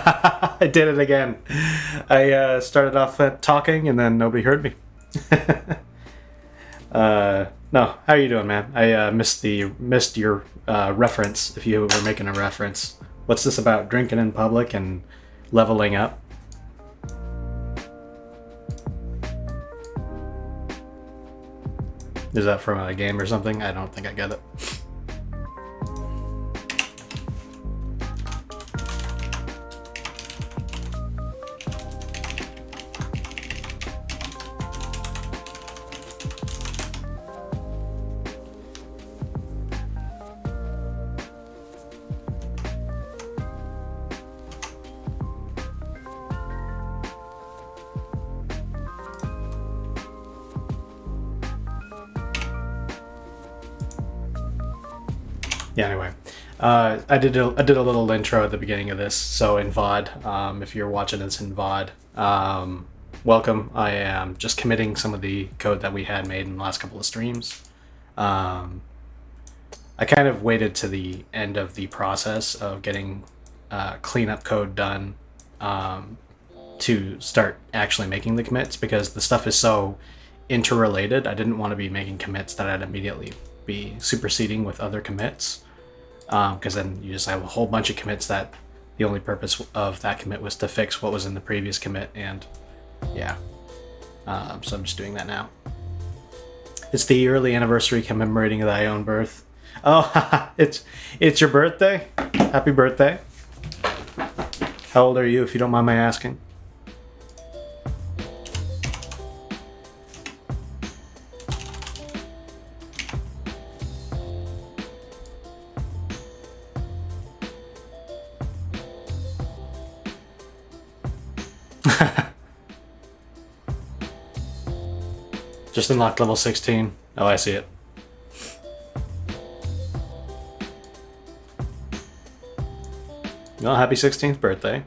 I did it again. I started off talking and then nobody heard me. No, how are you doing, man? I missed your reference. If you were making a reference, what's this about? Drinking in public and leveling up? Is that from a game or something? I don't think I get it. Yeah, anyway, I did a little intro at the beginning of this. So in VOD, if you're watching this in VOD, welcome. I am just committing some of the code that we had made in the last couple of streams. I kind of waited to the end of the process of getting cleanup code done to start actually making the commits, because the stuff is so interrelated. I didn't want to be making commits that I'd immediately be superseding with other commits, because then you just have a whole bunch of commits that the only purpose of that commit was to fix what was in the previous commit. And yeah, so I'm just doing that now. It's the yearly anniversary commemorating thy own birth. Oh, it's your birthday. Happy birthday. How old are you, if you don't mind my asking? Just unlocked level 16. Oh, I see it. Well, happy 16th birthday.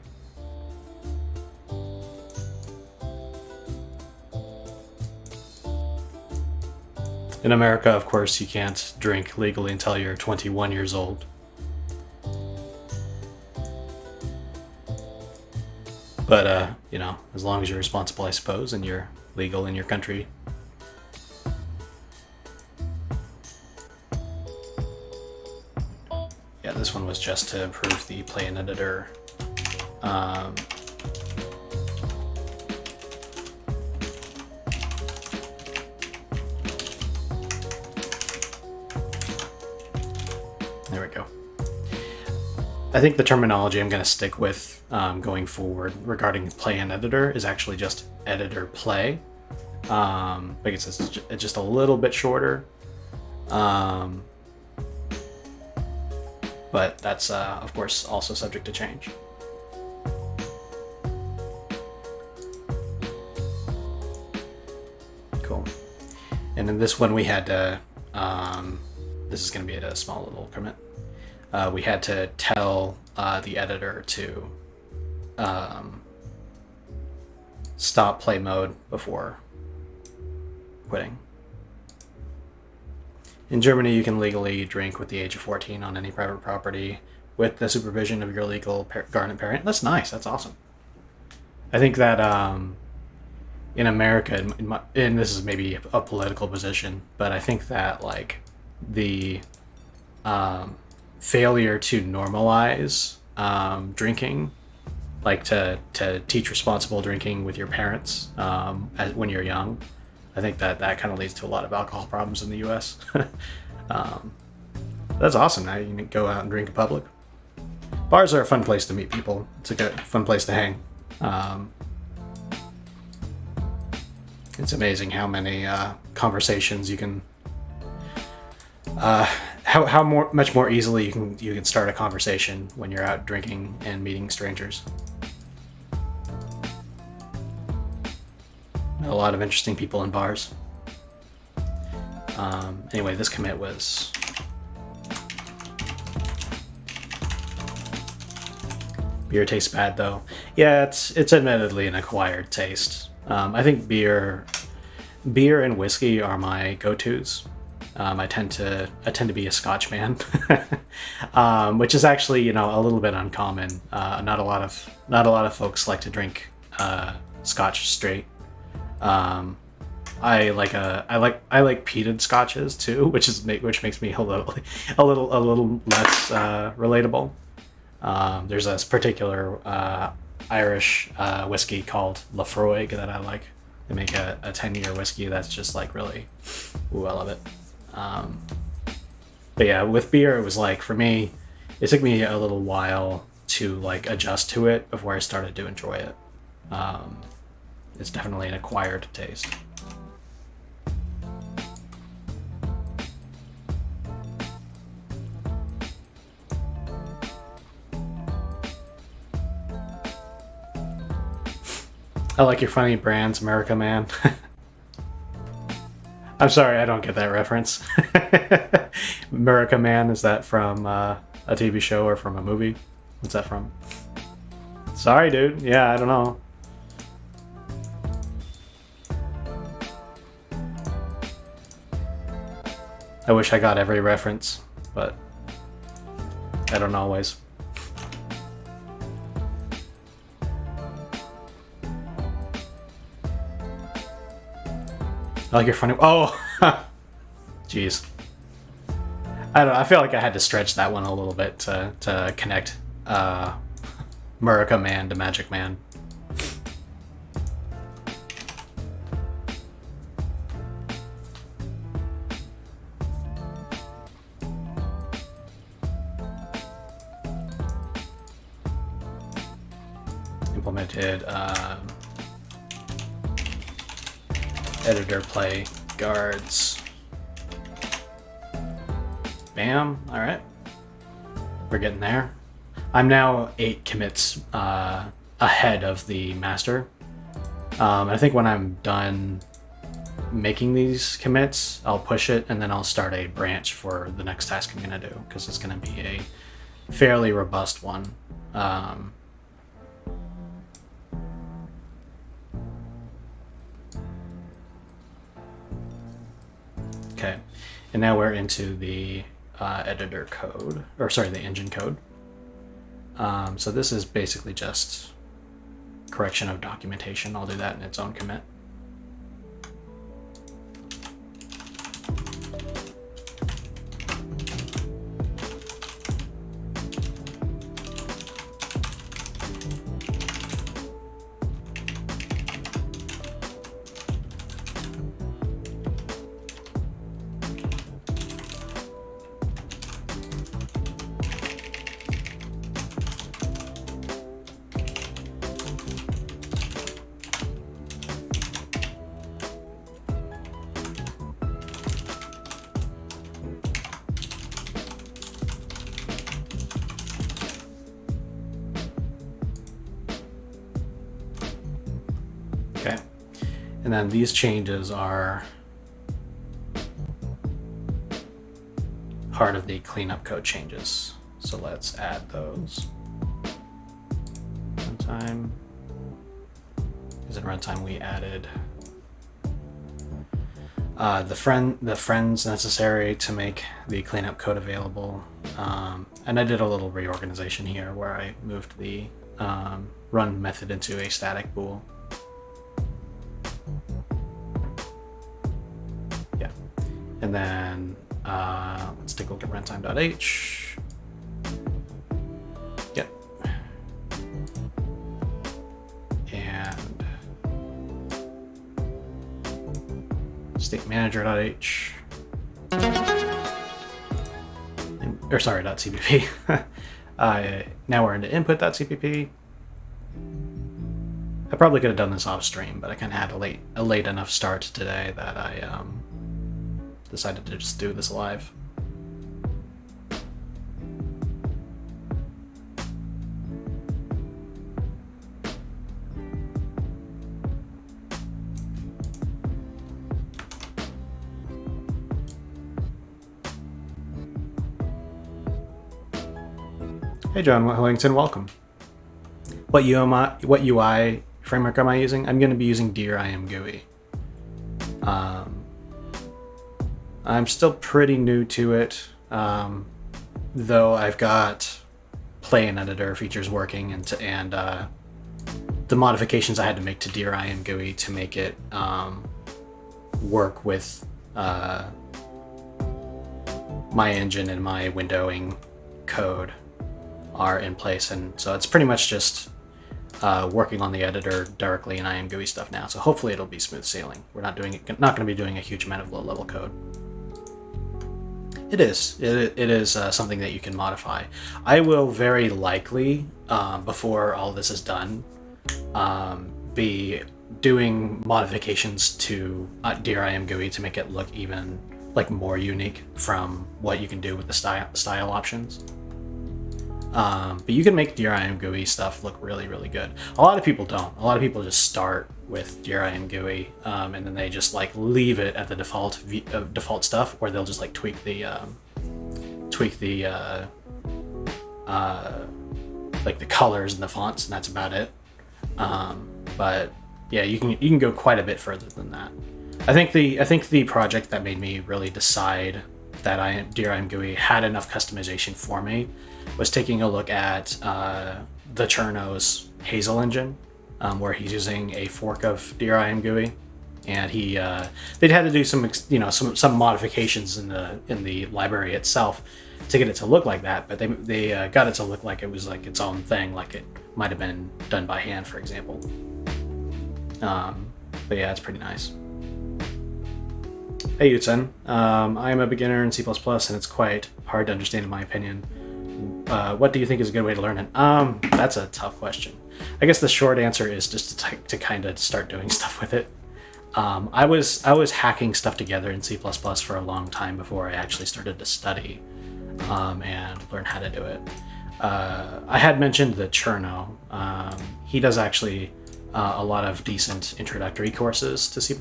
In America, of course, you can't drink legally until you're 21 years old. But, you know, as long as you're responsible, I suppose, and you're legal in your country. Yeah, this one was just to improve the play-in editor. There we go. I think the terminology I'm going to stick with going forward regarding play-in editor is actually just editor play, because it's just a little bit shorter. But that's, of course, also subject to change. Cool. And in this one, we had to, this is going to be a small little commit. We had to tell the editor to stop play mode before quitting. In Germany, you can legally drink with the age of 14 on any private property with the supervision of your legal guardian parent. That's nice. That's awesome. I think that in America, and this is maybe a political position, but I think that like the failure to normalize drinking, like to teach responsible drinking with your parents when you're young, I think that kind of leads to a lot of alcohol problems in the U.S. That's awesome. Now you can go out and drink in public. Bars are a fun place to meet people. It's a good, fun place to hang. It's amazing how many conversations you can, much more easily you can start a conversation when you're out drinking and meeting strangers. A lot of interesting people in bars. Anyway, this commit was beer tastes bad though. Yeah, it's admittedly an acquired taste. I think beer and whiskey are my go-tos. I tend to be a Scotch man, which is actually a little bit uncommon. Not a lot of folks like to drink Scotch straight. Um, I like peated scotches too, which makes me a little less relatable. There's this particular Irish whiskey called Lafroig that I like. They make a 10-year whiskey that's just like really, ooh, I love it. Um, but yeah, with beer, it was like for me, it took me a little while to like adjust to it before I started to enjoy it. Um, it's definitely an acquired taste. I like your funny brands, America Man. I'm sorry, I don't get that reference. America Man, is that from a TV show or from a movie? What's that from? Sorry, dude. Yeah, I don't know. I wish I got every reference, but I don't always. I like your funny. Oh, jeez. I don't know. I feel like I had to stretch that one a little bit to connect Murica Man to Magic Man. Implemented editor play guards. Bam. All right. We're getting there. I'm now 8 commits ahead of the master. I think when I'm done making these commits, I'll push it and then I'll start a branch for the next task I'm going to do because it's going to be a fairly robust one. Okay, and now we're into the editor code, or sorry, the engine code. So this is basically just correction of documentation. I'll do that in its own commit. Okay, and then these changes are part of the cleanup code changes. So let's add those. Runtime. Because in runtime we added the friends necessary to make the cleanup code available. And I did a little reorganization here where I moved the run method into a static bool. Yeah. And then let's take a look at runtime.h. Yep. And state manager.h. Or sorry, .cpp. Now we're into input.cpp. I probably could have done this off stream, but I kind of had a late enough start today that I decided to just do this live. Hey John Wellington, welcome. What UI framework am I using? I'm going to be using Dear I Am GUI. I'm still pretty new to it, though I've got play and editor features working, and the modifications I had to make to DRIM GUI to make it work with my engine and my windowing code are in place, and so it's pretty much just working on the editor directly in IM GUI stuff now. So hopefully it'll be smooth sailing. We're not going to be doing a huge amount of low-level code. It is something that you can modify. I will very likely, before all this is done, be doing modifications to DRIM GUI to make it look even like more unique from what you can do with the style options. But you can make DRIM GUI stuff look really, really good. A lot of people don't. A lot of people just start with DRIM GUI and then they just like leave it at the default stuff, or they'll just like tweak the like the colors and the fonts, and that's about it. But yeah, you can go quite a bit further than that. I think the project that made me really decide that DRIM GUI had enough customization for me was taking a look at the Cherno's Hazel engine, where he's using a fork of DRIM GUI, and they'd had to do some modifications in the library itself to get it to look like that, but they got it to look like it was like its own thing, like it might have been done by hand, for example. But yeah, it's pretty nice. Hey Yutsen, I am a beginner in C++ and it's quite hard to understand in my opinion. What do you think is a good way to learn it? That's a tough question. I guess the short answer is just to kind of start doing stuff with it. I was hacking stuff together in C++ for a long time before I actually started to study and learn how to do it. I had mentioned the Cherno. He does actually a lot of decent introductory courses to C++.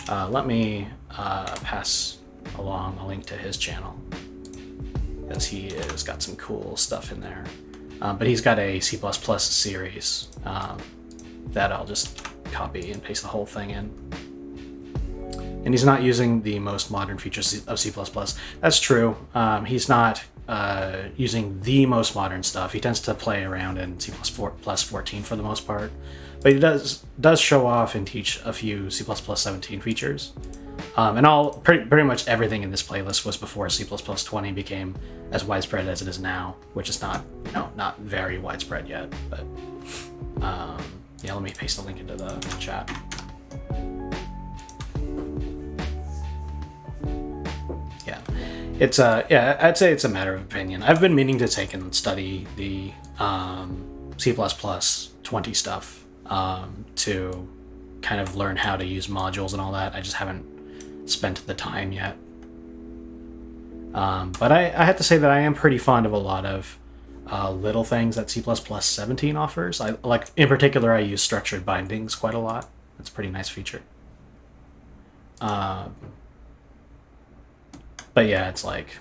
Let me pass along a link to his channel, because he has got some cool stuff in there. But he's got a C++ series that I'll just copy and paste the whole thing in. And he's not using the most modern features of C++. That's true. He's not using the most modern stuff. He tends to play around in C++ 14 for the most part. But he does show off and teach a few C++ 17 features. And pretty much everything in this playlist was before C++ 20 became as widespread as it is now, which is not very widespread yet. But yeah, let me paste a link into the chat. Yeah, I'd say it's a matter of opinion. I've been meaning to take and study the C++ 20 stuff to kind of learn how to use modules and all that. I just haven't spent the time yet. But I have to say that I am pretty fond of a lot of little things that C++ 17 offers. In particular, I use structured bindings quite a lot. That's a pretty nice feature. But yeah, it's like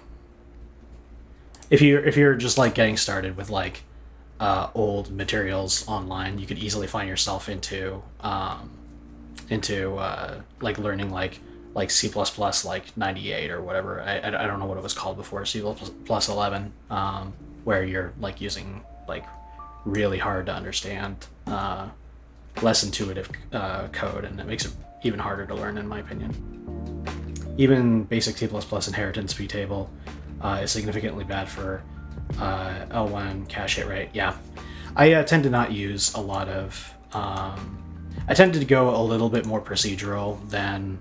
if you're just like getting started with like old materials online, you could easily find yourself into like learning like C++ like 98 or whatever. I don't know what it was called before, C++ 11, where you're like using like really hard to understand, less intuitive code, and it makes it even harder to learn, in my opinion. Even basic C++ inheritance ptable is significantly bad for L1 cache hit rate. Yeah, I tend to not use a lot of. I tend to go a little bit more procedural than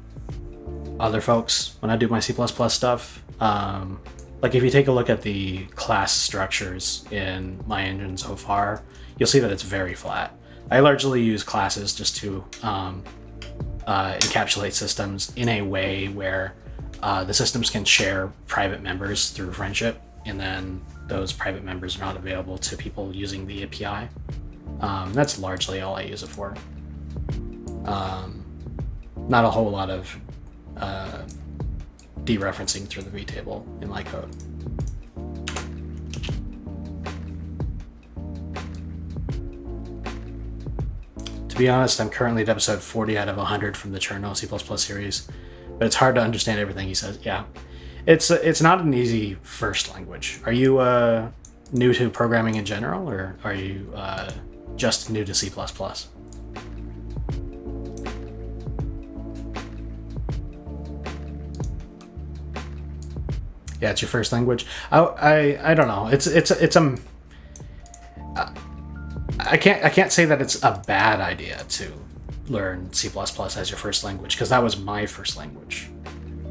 other folks when I do my C++ stuff. Like if you take a look at the class structures in my engine so far, you'll see that it's very flat. I largely use classes just to encapsulate systems in a way where the systems can share private members through friendship, and then those private members are not available to people using the API. That's largely all I use it for. Not a whole lot of dereferencing through the vtable in my code. To be honest, I'm currently at episode 40 out of 100 from the Cherno C++ series, but it's hard to understand everything he says. Yeah, it's not an easy first language. Are you new to programming in general, or are you just new to C++? Yeah, it's your first language. I don't know. I can't say that it's a bad idea to learn C++ as your first language, because that was my first language.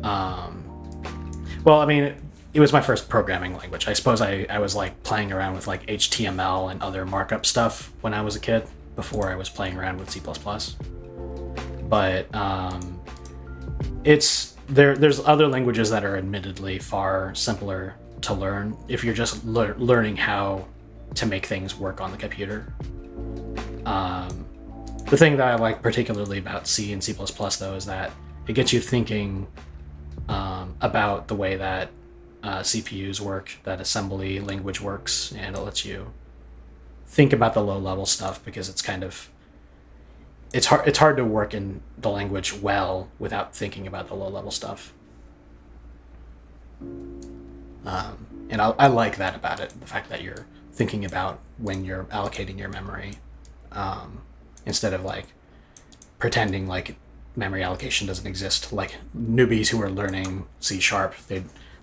Well, I mean, it was my first programming language. I suppose I was like playing around with like HTML and other markup stuff when I was a kid before I was playing around with C++. But there's other languages that are admittedly far simpler to learn if you're just learning how to make things work on the computer. The thing that I like particularly about C and C++ though is that it gets you thinking about the way that CPUs work, that assembly language works, and it lets you think about the low level stuff, because it's hard to work in the language well without thinking about the low level stuff. And I like that about it, the fact that you're thinking about when you're allocating your memory, instead of like pretending like memory allocation doesn't exist. Like newbies who are learning C#,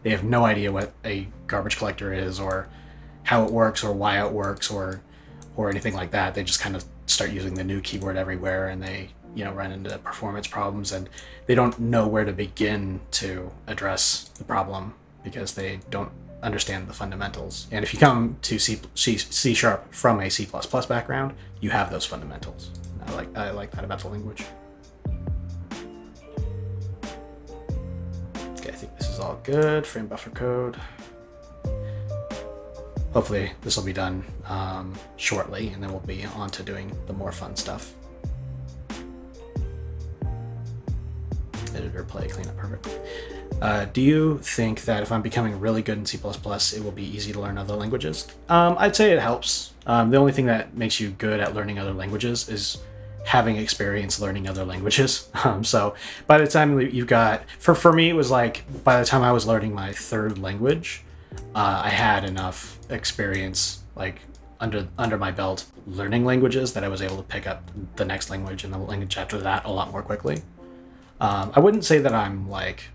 they have no idea what a garbage collector is, or how it works, or why it works, or anything like that. They just kind of start using the new keyboard everywhere, and they run into performance problems, and they don't know where to begin to address the problem because they don't understand the fundamentals. And if you come to C# from a C++ background, you have those fundamentals. I like that about the language. Okay, I think this is all good. Frame buffer code. Hopefully this will be done shortly, and then we'll be on to doing the more fun stuff. Editor, play, cleanup, perfect. Do you think that if I'm becoming really good in C++, it will be easy to learn other languages? I'd say it helps. The only thing that makes you good at learning other languages is having experience learning other languages. So by the time you've got, for me, it was like, by the time I was learning my third language, I had enough experience like under my belt learning languages that I was able to pick up the next language and the language after that a lot more quickly. I wouldn't say that I'm like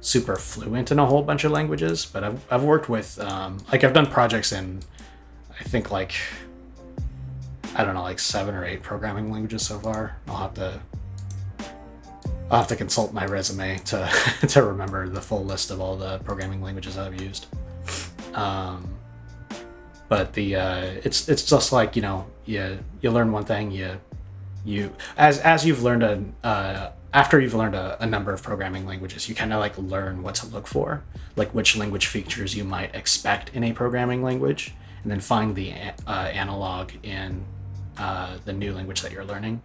super fluent in a whole bunch of languages, but I've worked with like I've done projects in, I think, like, I don't know, like 7 or 8 programming languages so far. I'll have to consult my resume to to remember the full list of all the programming languages I've used. But it's just like, you learn one thing, as you've learned after you've learned a number of programming languages, you kind of like learn what to look for, like which language features you might expect in a programming language, and then find the analog in the new language that you're learning.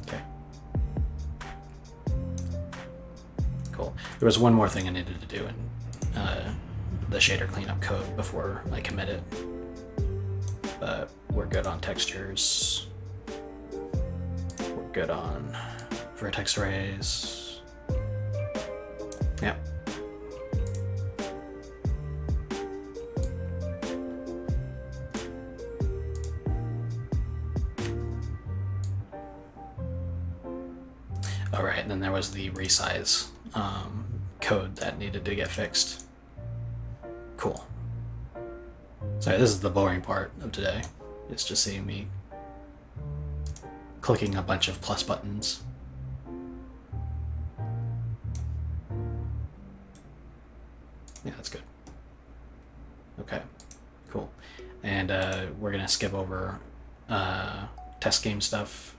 Okay. Cool. There was one more thing I needed to do in the shader cleanup code before I commit it. But we're good on textures. We're good on vertex arrays. Yeah. All right, and then there was the resize code that needed to get fixed. Cool. Sorry, this is the boring part of today. It's just seeing me clicking a bunch of plus buttons. Yeah, that's good. Okay, cool. And we're gonna skip over test game stuff.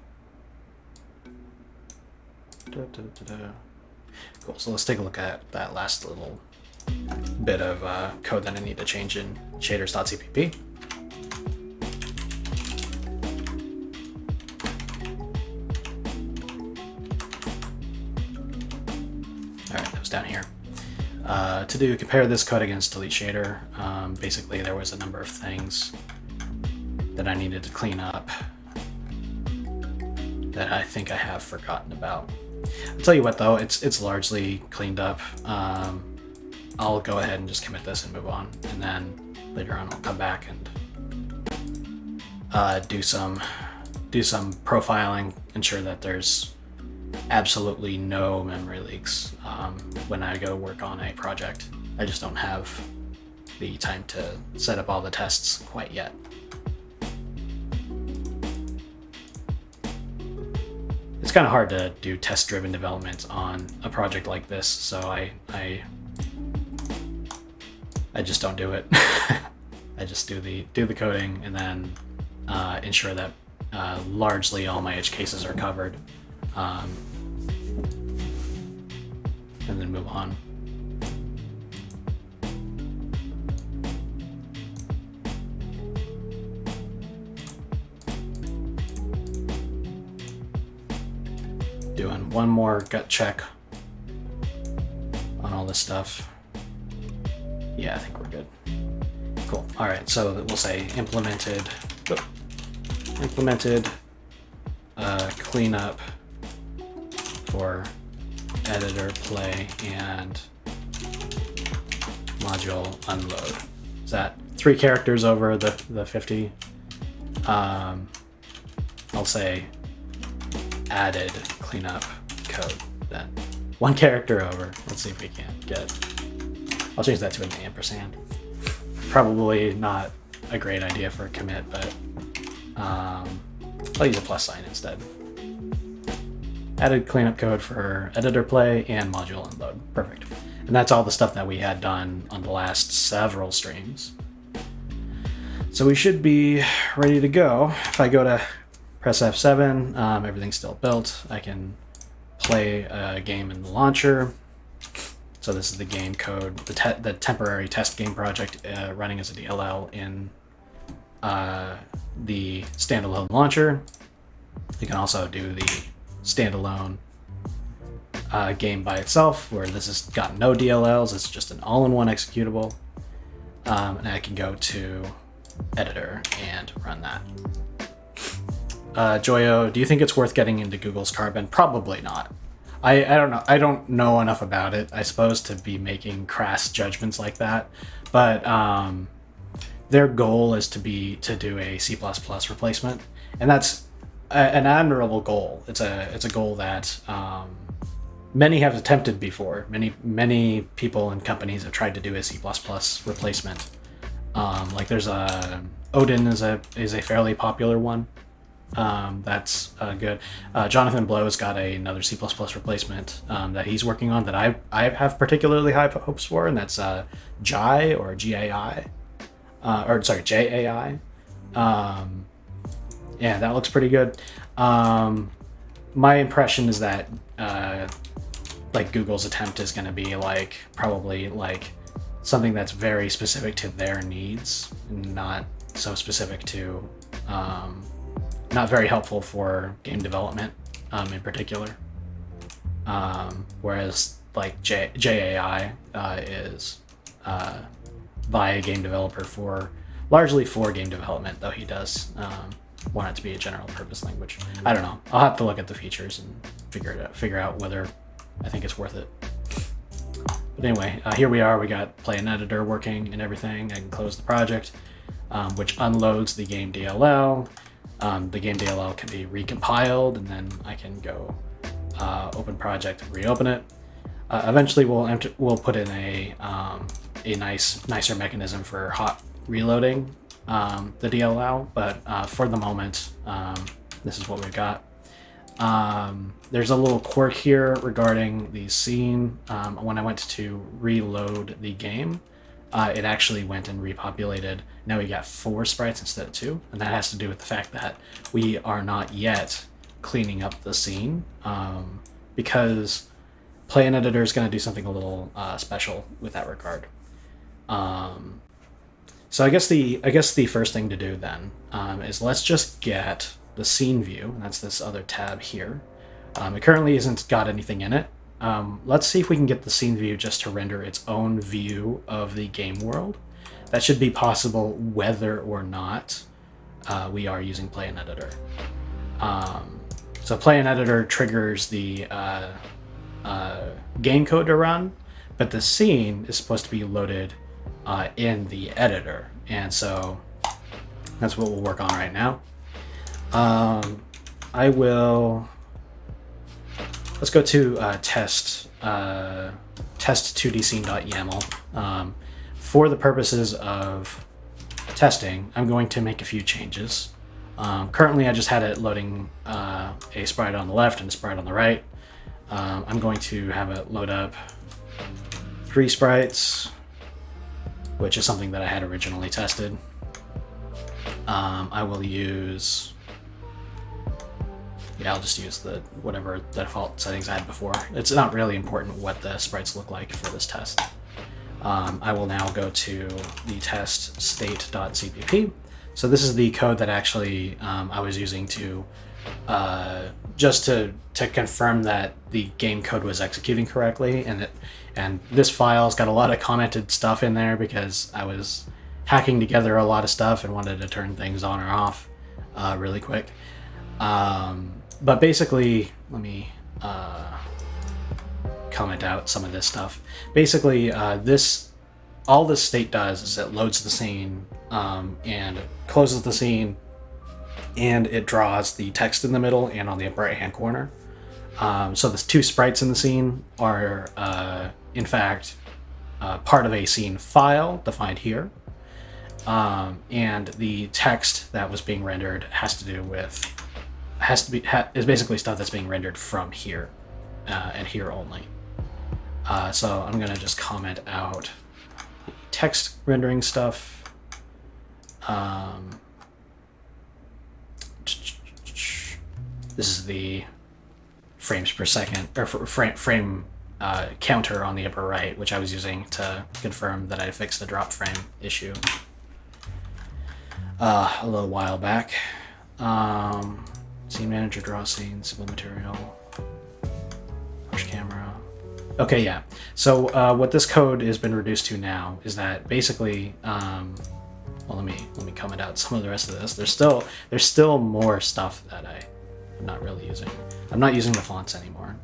Cool, so let's take a look at that last little bit of code that I need to change in shaders.cpp. Alright, that was down here. To compare this code against delete shader, basically there was a number of things that I needed to clean up. that I think I have forgotten about. I'll tell you what though, it's largely cleaned up. I'll go ahead and just commit this and move on, and then later on I'll come back and do some profiling, ensure that there's absolutely no memory leaks when I go work on a project. I just don't have the time to set up all the tests quite yet. It's kind of hard to do test-driven development on a project like this, so I just don't do it. I just do the coding and then ensure that largely all my edge cases are covered, and then move on. Doing one more gut check on all this stuff. Yeah, I think we're good. Cool. All right, so we'll say implemented cleanup for editor play and module unload. Is that 3 characters over the 50? I'll say added cleanup code then. 1 character over. Let's see if we can get. I'll change that to an ampersand. Probably not a great idea for a commit, but I'll use a plus sign instead. Added cleanup code for editor play and module unload. Perfect. And that's all the stuff that we had done on the last several streams. So we should be ready to go. If I go to press F7, everything's still built. I can play a game in the launcher. So this is the game code, the temporary test game project running as a DLL in the standalone launcher. You can also do the standalone game by itself, where this has got no DLLs. It's just an all-in-one executable. And I can go to editor and run that. Joyo, do you think it's worth getting into Google's Carbon? Probably not. I don't know. I don't know enough about it, I suppose, to be making crass judgments like that. But their goal is to do a C++ replacement, and that's an admirable goal. It's a goal that many have attempted before. Many people and companies have tried to do a C++ replacement. Like there's Odin is a fairly popular one. That's good. Jonathan Blow's got another C++ replacement that he's working on that I have particularly high hopes for, and that's JAI or GAI, or sorry, JAI. Yeah, that looks pretty good. My impression is that like Google's attempt is going to be probably something that's very specific to their needs, not so specific to not very helpful for game development in particular. Whereas JAI is by a game developer largely for game development, though he does want it to be a general purpose language. I don't know. I'll have to look at the features and figure out whether I think it's worth it. But anyway, here we are. We got play and editor working and everything. I can close the project, which unloads the game DLL. The game DLL can be recompiled, and then I can go open project and reopen it. Eventually, we'll put in a nicer mechanism for hot reloading the DLL, but for the moment, this is what we've got. There's a little quirk here regarding the scene. When I went to reload the game, it actually went and repopulated. Now we got 4 sprites instead of 2, and that has to do with the fact that we are not yet cleaning up the scene, because Play and Editor is going to do something a little special with that regard. So I guess the first thing to do then is let's just get the scene view, and that's this other tab here. It currently isn't got anything in it. Let's see if we can get the scene view just to render its own view of the game world. That should be possible whether or not we are using Play and Editor. So play in editor triggers the game code to run, but the scene is supposed to be loaded in the editor, and so that's what we'll work on right now. I will. Let's go to test 2D scene.yaml. For the purposes of testing, I'm going to make a few changes. Currently, I just had it loading a sprite on the left and a sprite on the right. I'm going to have it load up 3 sprites, which is something that I had originally tested. I will use... Yeah, I'll just use the whatever default settings I had before. It's not really important what the sprites look like for this test. I will now go to the test state.cpp. So this is the code that actually I was using to just to confirm that the game code was executing correctly, and this file's got a lot of commented stuff in there because I was hacking together a lot of stuff and wanted to turn things on or off really quick. But basically, let me comment out some of this stuff. Basically, all this state does is it loads the scene and closes the scene, and it draws the text in the middle and on the upper right-hand corner. So the 2 sprites in the scene are, in fact, part of a scene file defined here. And the text that was being rendered is basically stuff that's being rendered from here and here only. So I'm gonna just comment out the text rendering stuff. This is the frames per second or frame counter on the upper right, which I was using to confirm that I fixed the drop frame issue a little while back. Scene manager, draw scene, simple material, push camera. Okay, yeah. So what this code has been reduced to now is that basically, well, let me comment out some of the rest of this. There's still more stuff that I'm not really using. I'm not using the fonts anymore.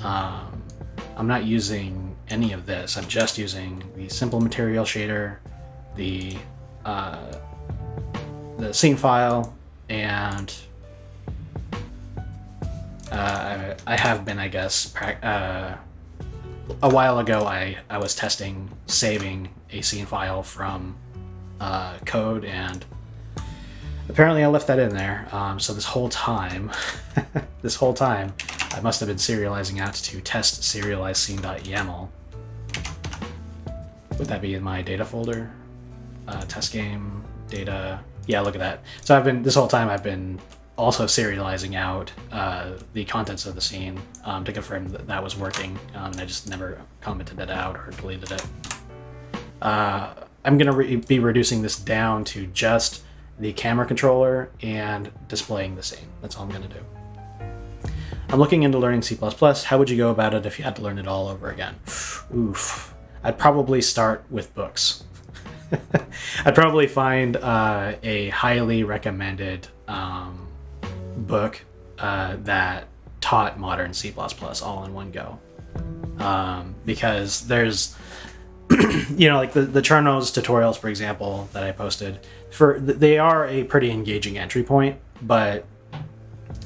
I'm not using any of this. I'm just using the simple material shader, the scene file, and I have been, I guess, a while ago I was testing saving a scene file from code, and apparently I left that in there. So this whole time, I must have been serializing out to test serialize scene.yaml. Would that be in my data folder? Test game, data. Yeah, look at that. So this whole time I've been also serializing out the contents of the scene to confirm that was working, and I just never commented it out or deleted it. I'm going to be reducing this down to just the camera controller and displaying the scene. That's all I'm going to do. I'm looking into learning C++. How would you go about it if you had to learn it all over again? Oof. I'd probably start with books. I'd probably find a highly recommended book that taught modern C++ all in one go. Because there's, like the Chernos tutorials, for example, that I posted, they are a pretty engaging entry point, but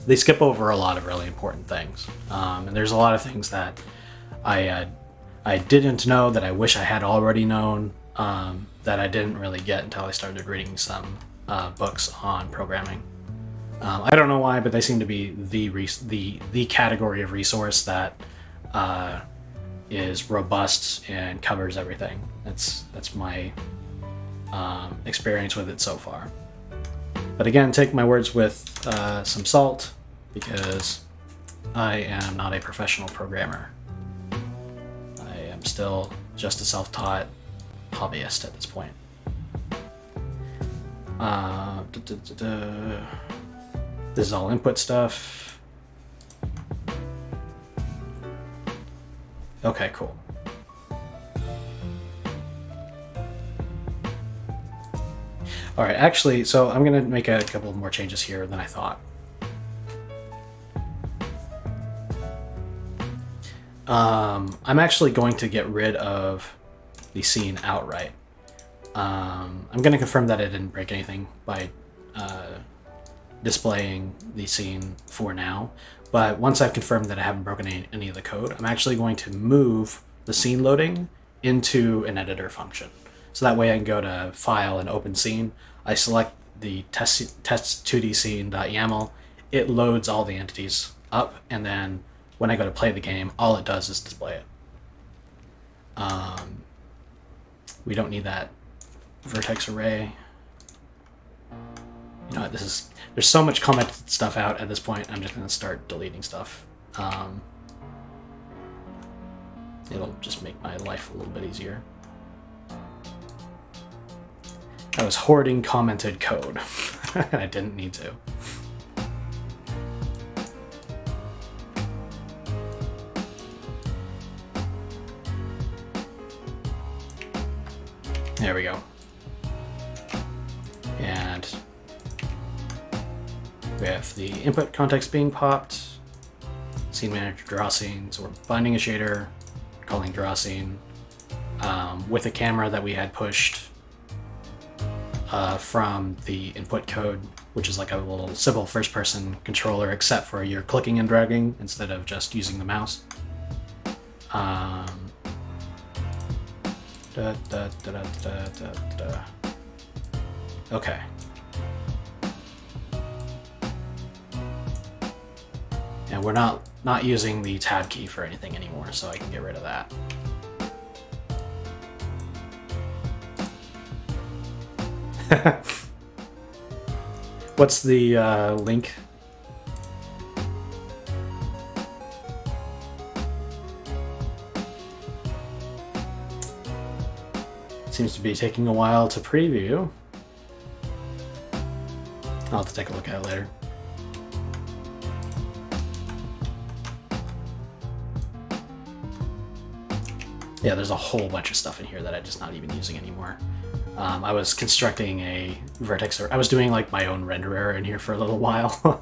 they skip over a lot of really important things. And there's a lot of things that I didn't know that I wish I had already known, that I didn't really get until I started reading some books on programming. I don't know why, but they seem to be the category of resource that is robust and covers everything. That's my experience with it so far. But again, take my words with some salt, because I am not a professional programmer. I am still just a self-taught hobbyist at this point. This is all input stuff. Okay, cool. All right, actually, so I'm gonna make a couple more changes here than I thought. I'm actually going to get rid of the scene outright. I'm going to confirm that I didn't break anything by displaying the scene for now. But once I've confirmed that I haven't broken any of the code, I'm actually going to move the scene loading into an editor function. So that way I can go to File and Open Scene. I select the test2d scene.yaml. It loads all the entities up, and then when I go to play the game, all it does is display it. We don't need that vertex array. You know what, there's so much commented stuff out at this point, I'm just going to start deleting stuff. It'll just make my life a little bit easier. I was hoarding commented code. I didn't need to. There we go. And we have the input context being popped, scene manager draw scene, so we're finding a shader, calling draw scene, with a camera that we had pushed from the input code, which is like a little simple first-person controller, except for you're clicking and dragging instead of just using the mouse. Okay. And we're not using the tab key for anything anymore, so I can get rid of that. What's the link? Seems to be taking a while to preview. I'll have to take a look at it later. Yeah, there's a whole bunch of stuff in here that I'm just not even using anymore. I was constructing a vertex, or I was doing like my own renderer in here for a little while,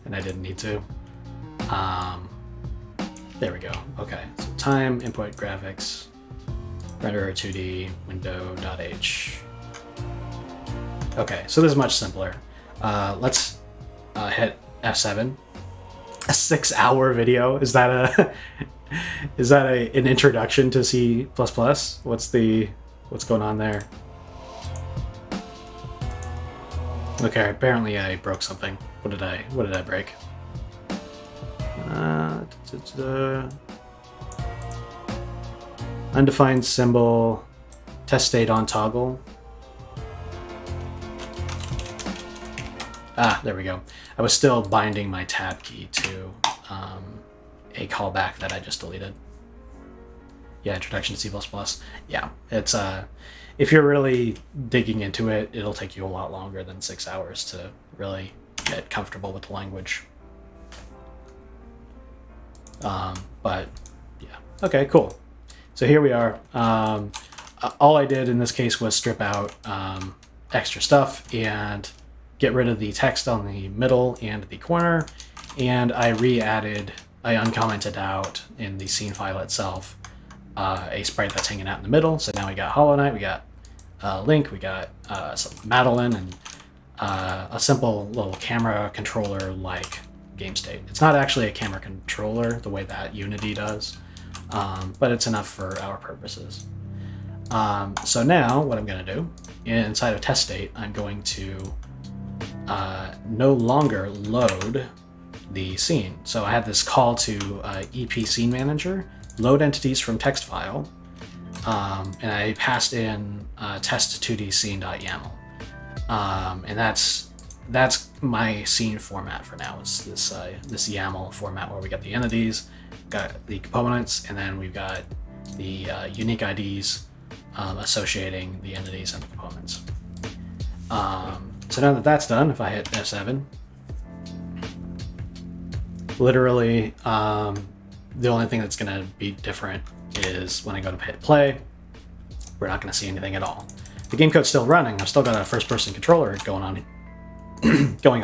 and I didn't need to. There we go. Okay, so time, input, graphics, renderer 2D, window.h. Okay, so this is much simpler. Let's hit F7. A 6-hour video? Is that an introduction to C++? What's going on there? Okay, apparently I broke something. What did I break? Undefined symbol, test state on toggle. Ah, there we go. I was still binding my tab key to a callback that I just deleted. Yeah, introduction to C++. Yeah, it's if you're really digging into it, it'll take you a lot longer than 6 hours to really get comfortable with the language. But yeah, okay, cool. So here we are. All I did in this case was strip out extra stuff and get rid of the text on the middle and the corner, and I uncommented out in the scene file itself a sprite that's hanging out in the middle. So now we got Hollow Knight, we got Link, we got some Madeline, and a simple little camera controller like game state. It's not actually a camera controller the way that Unity does, but it's enough for our purposes. So now what I'm going to do, inside of test state, I'm going to no longer load the scene. So I had this call to EP Scene Manager, load entities from text file, and I passed in test2d scene.yaml. And that's my scene format for now. It's this YAML format where we got the entities, got the components, and then we've got the unique IDs associating the entities and the components. So now that that's done, if I hit F7, literally the only thing that's going to be different is when I go to hit play, we're not going to see anything at all. The game code's still running. I've still got a first-person controller going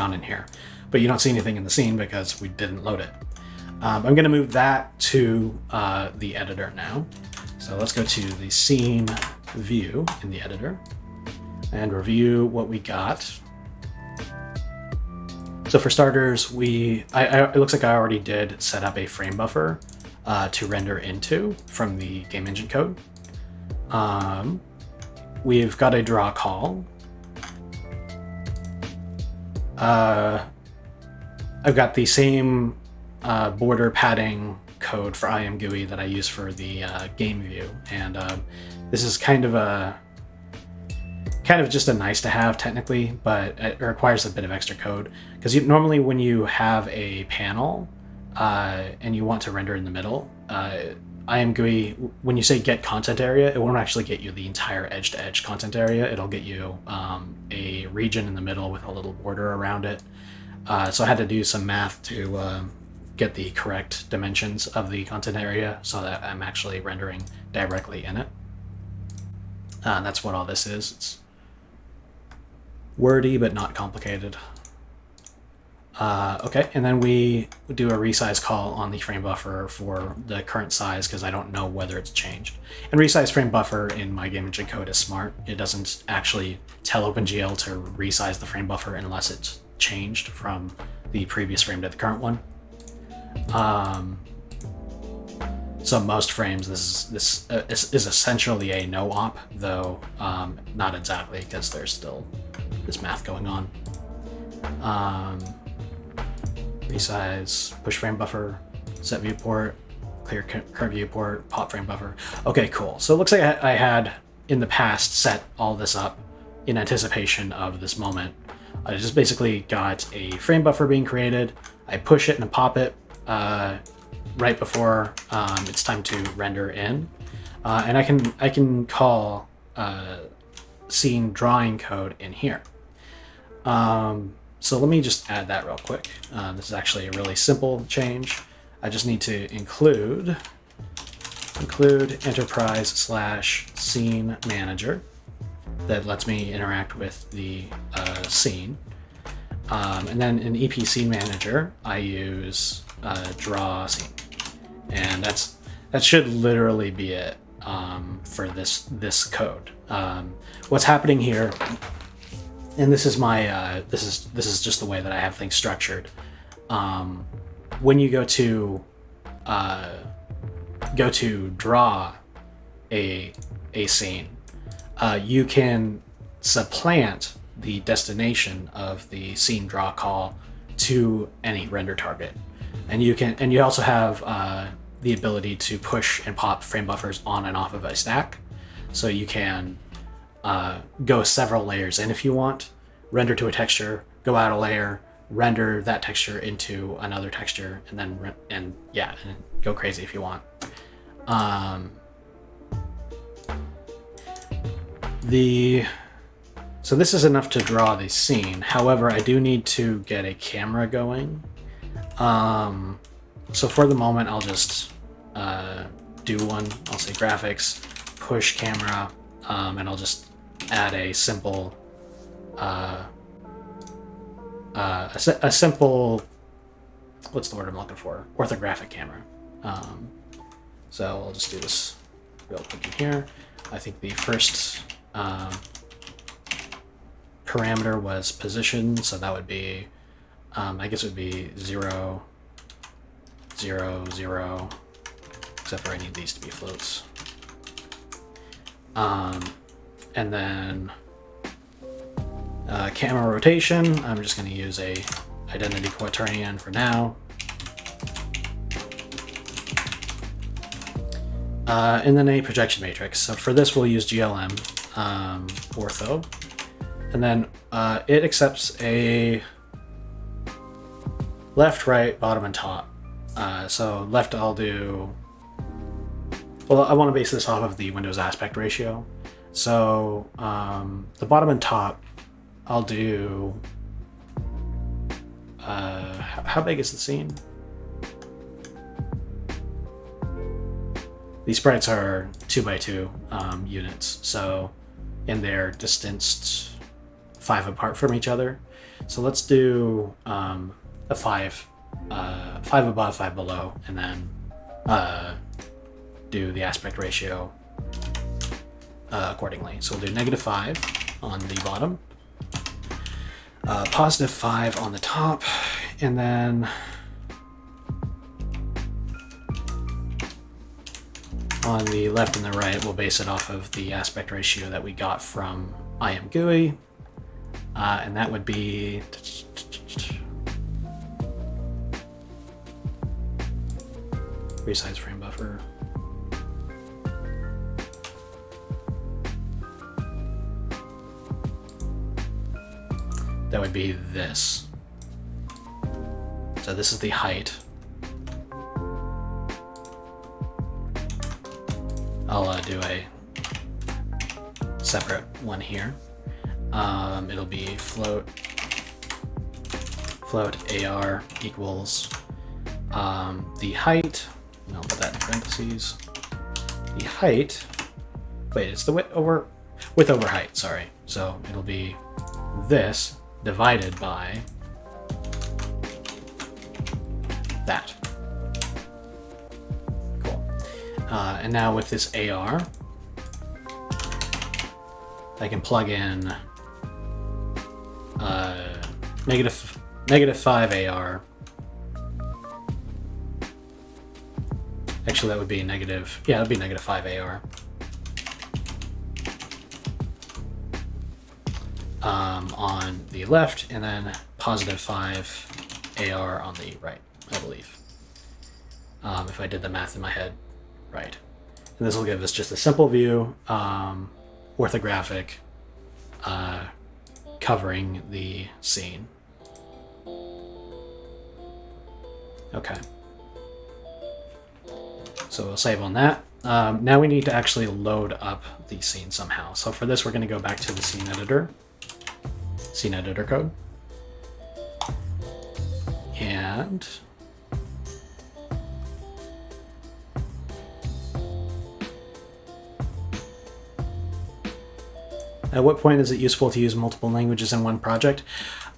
on in here, but you don't see anything in the scene because we didn't load it. I'm going to move that to the editor now. So let's go to the scene view in the editor and review what we got. So for starters, it looks like I already did set up a frame buffer to render into from the game engine code. We've got a draw call. I've got the same border padding code for IMGUI that I use for the game view, and this is kind of just a nice to have technically, but it requires a bit of extra code because normally when you have a panel and you want to render in the middle, IMGUI, when you say get content area, it won't actually get you the entire edge-to-edge content area. It'll get you a region in the middle with a little border around it. So I had to do some math to get the correct dimensions of the content area so that I'm actually rendering directly in it. That's what all this is. It's wordy but not complicated. Okay, and then we do a resize call on the frame buffer for the current size because I don't know whether it's changed. And resize frame buffer in my game engine code is smart. It doesn't actually tell OpenGL to resize the frame buffer unless it's changed from the previous frame to the current one. So most frames, this is essentially a no op, though not exactly because there's still this math going on. Resize, push frame buffer, set viewport, clear current viewport, pop frame buffer. Okay, cool. So it looks like I had in the past set all this up in anticipation of this moment. I just basically got a frame buffer being created. I push it and pop it right before it's time to render in, and I can call scene drawing code in here. So let me just add that real quick. This is actually a really simple change. I just need to include enterprise/scene manager that lets me interact with the scene. And then in EP scene manager, I use draw scene, and that should literally be it for this code. What's happening here, and this is my this is just the way that I have things structured. When you go to draw a scene, you can supplant the destination of the scene draw call to any render target, and you also have the ability to push and pop frame buffers on and off of a stack, so you can go several layers in if you want, render to a texture, go out a layer, render that texture into another texture, and then and go crazy if you want. So this is enough to draw the scene. However, I do need to get a camera going. So for the moment, I'll just do one. I'll say graphics, push camera, and I'll just add a simple, a simple, what's the word I'm looking for? Orthographic camera. So I'll just do this real quick in here. I think the first parameter was position, so that would be, I guess it would be 0, 0, 0, except for I need these to be floats. And then camera rotation, I'm just going to use a identity quaternion for now. And then a projection matrix. So for this, we'll use GLM ortho. And then it accepts a left, right, bottom, and top. So left, I'll do... Well, I want to base this off of the Windows aspect ratio. So the bottom and top, I'll do... how big is the scene? These sprites are 2x2 units, so, and they're distanced 5 apart from each other. So let's do a 5 5 above, 5 below, and then do the aspect ratio accordingly. So we'll do -5 on the bottom, +5 on the top, and then on the left and the right, we'll base it off of the aspect ratio that we got from IMGUI, and that would be resize frame buffer. That would be this. So this is the height. I'll do a separate one here. It'll be float AR equals the height, and I'll put that in parentheses. The height, wait, it's the width over height, sorry. So it'll be this divided by that. Cool. And now with this AR, I can plug in -5 AR. Actually, that would be negative. Yeah, that'd be -5 AR. On the left, and then +5 AR on the right, I believe. If I did the math in my head right. And this will give us just a simple view, orthographic, covering the scene. Okay. So we'll save on that. Now we need to actually load up the scene somehow. So for this, we're going to go back to the scene editor code. And at what point is it useful to use multiple languages in one project?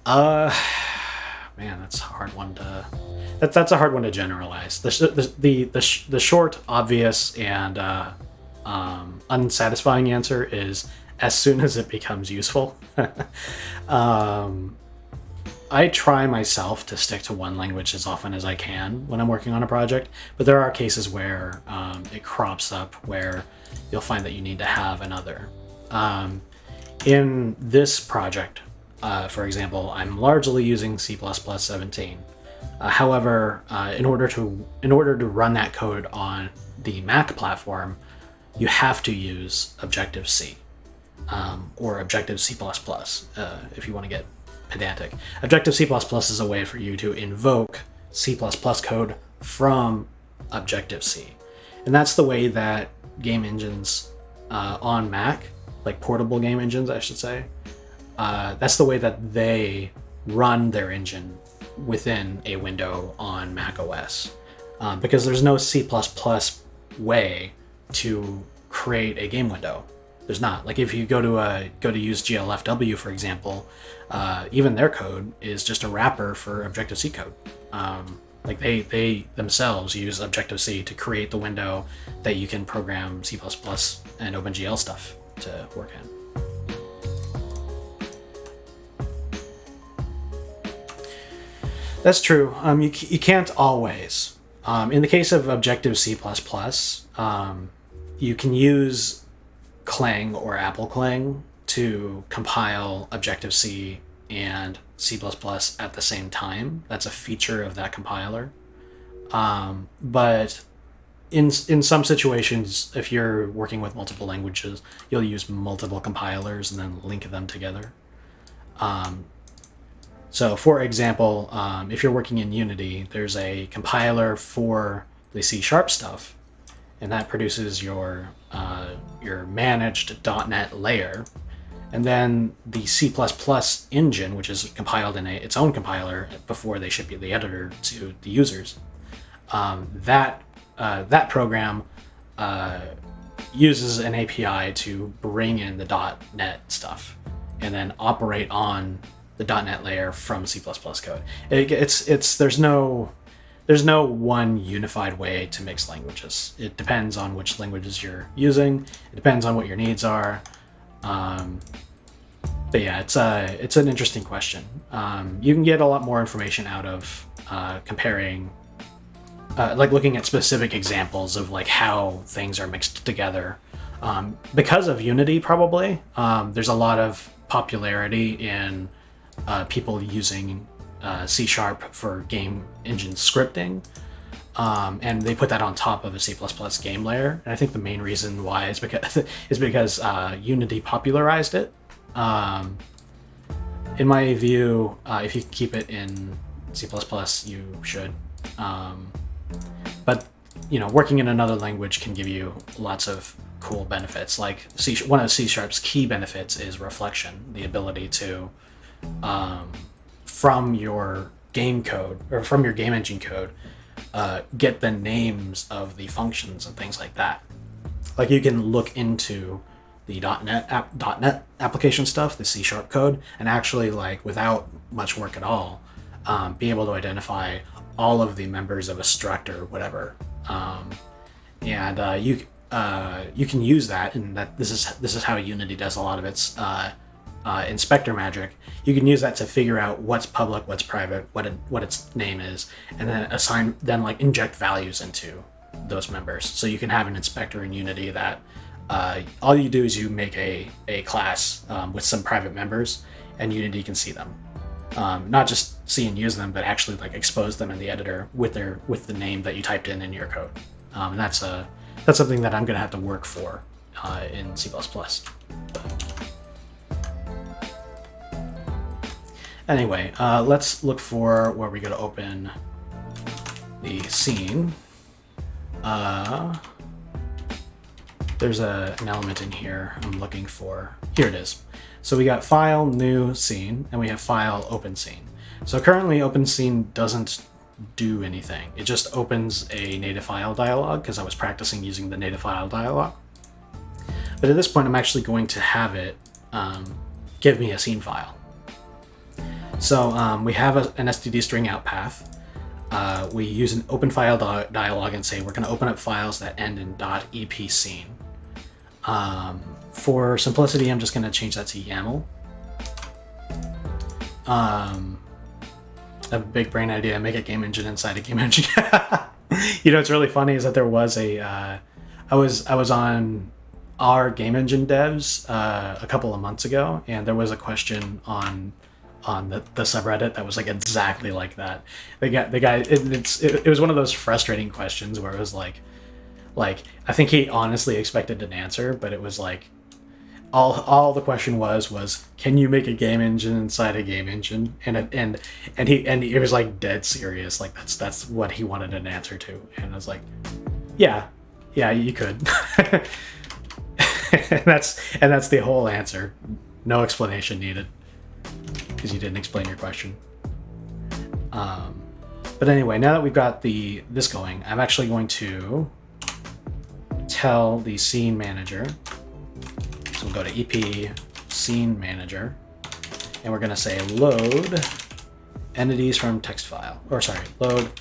Man, that's a hard one to. That's a hard one to generalize. The short, obvious, and unsatisfying answer is as soon as it becomes useful. I try myself to stick to one language as often as I can when I'm working on a project, but there are cases where it crops up where you'll find that you need to have another. In this project, for example, I'm largely using C++17. However, in order to run that code on the Mac platform, you have to use Objective-C or Objective-C++, if you want to get pedantic. Objective-C++ is a way for you to invoke C++ code from Objective-C. And that's the way that game engines on Mac, like portable game engines, I should say, that's the way that they run their engine within a window on Mac OS. Because there's no C++ way to create a game window. There's not. Like if you go to use GLFW, for example, even their code is just a wrapper for Objective-C code. Like they themselves use Objective-C to create the window that you can program C++ and OpenGL stuff to work in. That's true. You can't always. In the case of Objective-C++, you can use Clang or Apple Clang to compile Objective-C and C++ at the same time. That's a feature of that compiler. But in some situations, if you're working with multiple languages, you'll use multiple compilers and then link them together. So for example, if you're working in Unity, there's a compiler for the C# stuff, and that produces your managed .NET layer. And then the C++ engine, which is compiled in its own compiler before they ship the editor to the users, that program uses an API to bring in the .NET stuff and then operate on the .NET layer from C++ code. There's no one unified way to mix languages. It depends on which languages you're using. It depends on what your needs are. But yeah, it's an interesting question. You can get a lot more information out of comparing, like looking at specific examples of like how things are mixed together. Because of Unity, probably, there's a lot of popularity in people using C# for game engine scripting, and they put that on top of a C++ game layer. And I think the main reason why is because Unity popularized it. In my view, if you keep it in C++, you should. But working in another language can give you lots of cool benefits. Like one of C#'s key benefits is reflection, the ability to, from your game code or from your game engine code, get the names of the functions and things like that. Like you can look into the .NET application stuff, the C# code, and actually, like, without much work at all, be able to identify all of the members of a struct or whatever. And you can use that, and this is how Unity does a lot of its inspector magic. You can use that to figure out what's public, what's private, what its name is, and then inject values into those members. So you can have an inspector in Unity that all you do is you make a class with some private members, and Unity can see them. Not just see and use them, but actually like expose them in the editor with the name that you typed in your code. And that's something that I'm going to have to work for in C++. Anyway, let's look for where we're going to open the scene. There's an element in here I'm looking for. Here it is. So we got file, new, scene, and we have file, open scene. So currently open scene doesn't do anything. It just opens a native file dialog because I was practicing using the native file dialog. But at this point, I'm actually going to have it give me a scene file. So we have an std string out path. We use an open file dialog and say we're going to open up files that end in .ep scene. For simplicity, I'm just going to change that to YAML. I have a big brain idea, make a game engine inside a game engine. What's really funny is that there was I was on our game engine devs a couple of months ago, and there was a question on the subreddit that was like exactly like that. The guy it was one of those frustrating questions where it was like I think he honestly expected an answer, but it was like all the question was can you make a game engine inside a game engine? And he was like dead serious, like that's what he wanted an answer to. And I was like, yeah, you could. and that's the whole answer. No explanation needed because you didn't explain your question. But anyway, now that we've got this going, I'm actually going to tell the scene manager. So we'll go to EP scene manager, and we're going to say load entities from text file, load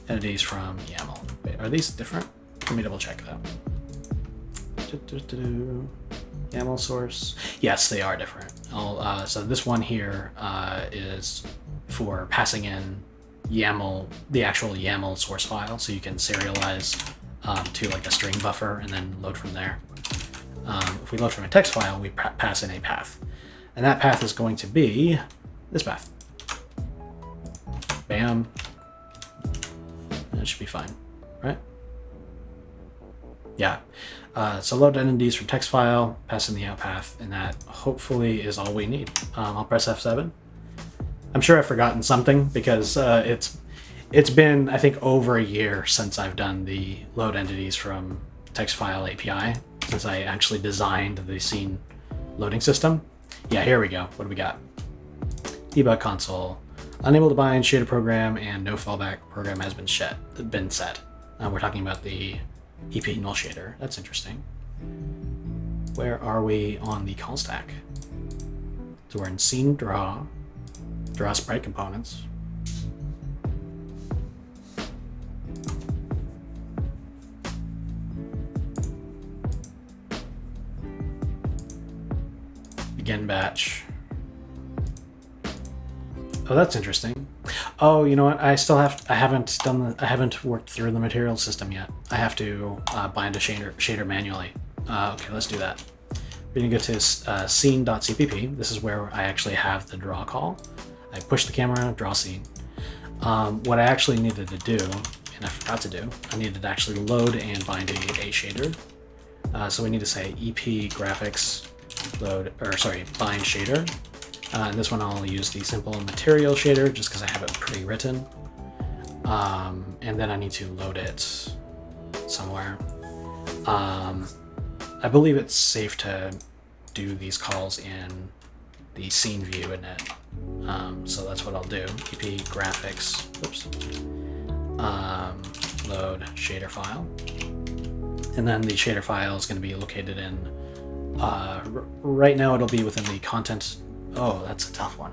entities from YAML. Wait, are these different? Let me double check that. YAML source. Yes, they are different. So this one here is for passing in YAML, the actual YAML source file, so you can serialize to like a string buffer and then load from there. If we load from a text file, we pass in a path, and that path is going to be this path. Bam. That should be fine, right? Yeah. So load entities from text file, pass in the out path, and that hopefully is all we need. I'll press F7. I'm sure I've forgotten something because it's been, I think, over a year since I've done the load entities from text file API, since I actually designed the scene loading system. Yeah, here we go. What do we got? Debug console. Unable to bind, shade a program, and no fallback program has been set. We're talking about the EP null shader. That's interesting. Where are we on the call stack? So we're in scene draw sprite components. Begin batch. Oh, that's interesting. Oh, you know what? I haven't worked through the material system yet. I have to bind a shader manually. Okay, let's do that. We're gonna go to scene.cpp. This is where I actually have the draw call. I push the camera, draw scene. What I actually needed to do, and I forgot to do, I needed to actually load and bind a shader. So we need to say EP graphics bind shader. And this one I'll use the simple material shader just because I have it pre-written. And then I need to load it somewhere. I believe it's safe to do these calls in the scene view in it. So that's what I'll do. EP graphics, load shader file. And then the shader file is going to be located in, right now it'll be within the content. Oh, that's a tough one.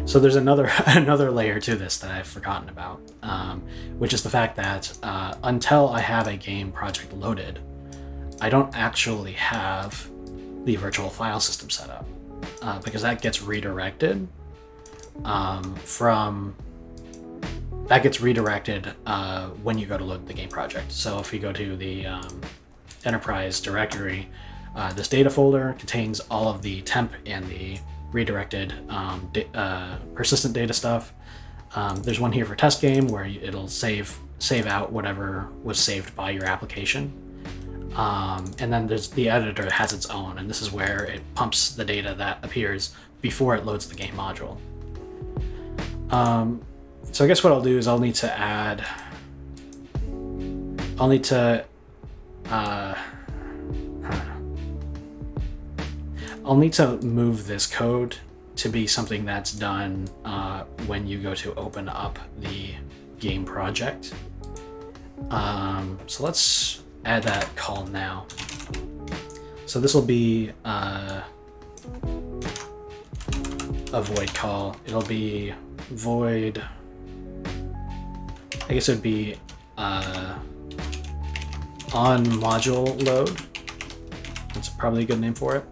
So there's another layer to this that I've forgotten about, which is the fact that until I have a game project loaded, I don't actually have the virtual file system set up, because that gets redirected when you go to load the game project. So if you go to the enterprise directory, this data folder contains all of the temp and the redirected persistent data stuff. There's one here for test game where it'll save out whatever was saved by your application. And then there's the editor has its own, and this is where it pumps the data that appears before it loads the game module. So I guess what I'll do is I'll need to move this code to be something that's done when you go to open up the game project. So let's add that call now. So this will be a void call. It'll be void, I guess it would be on module load. That's probably a good name for it.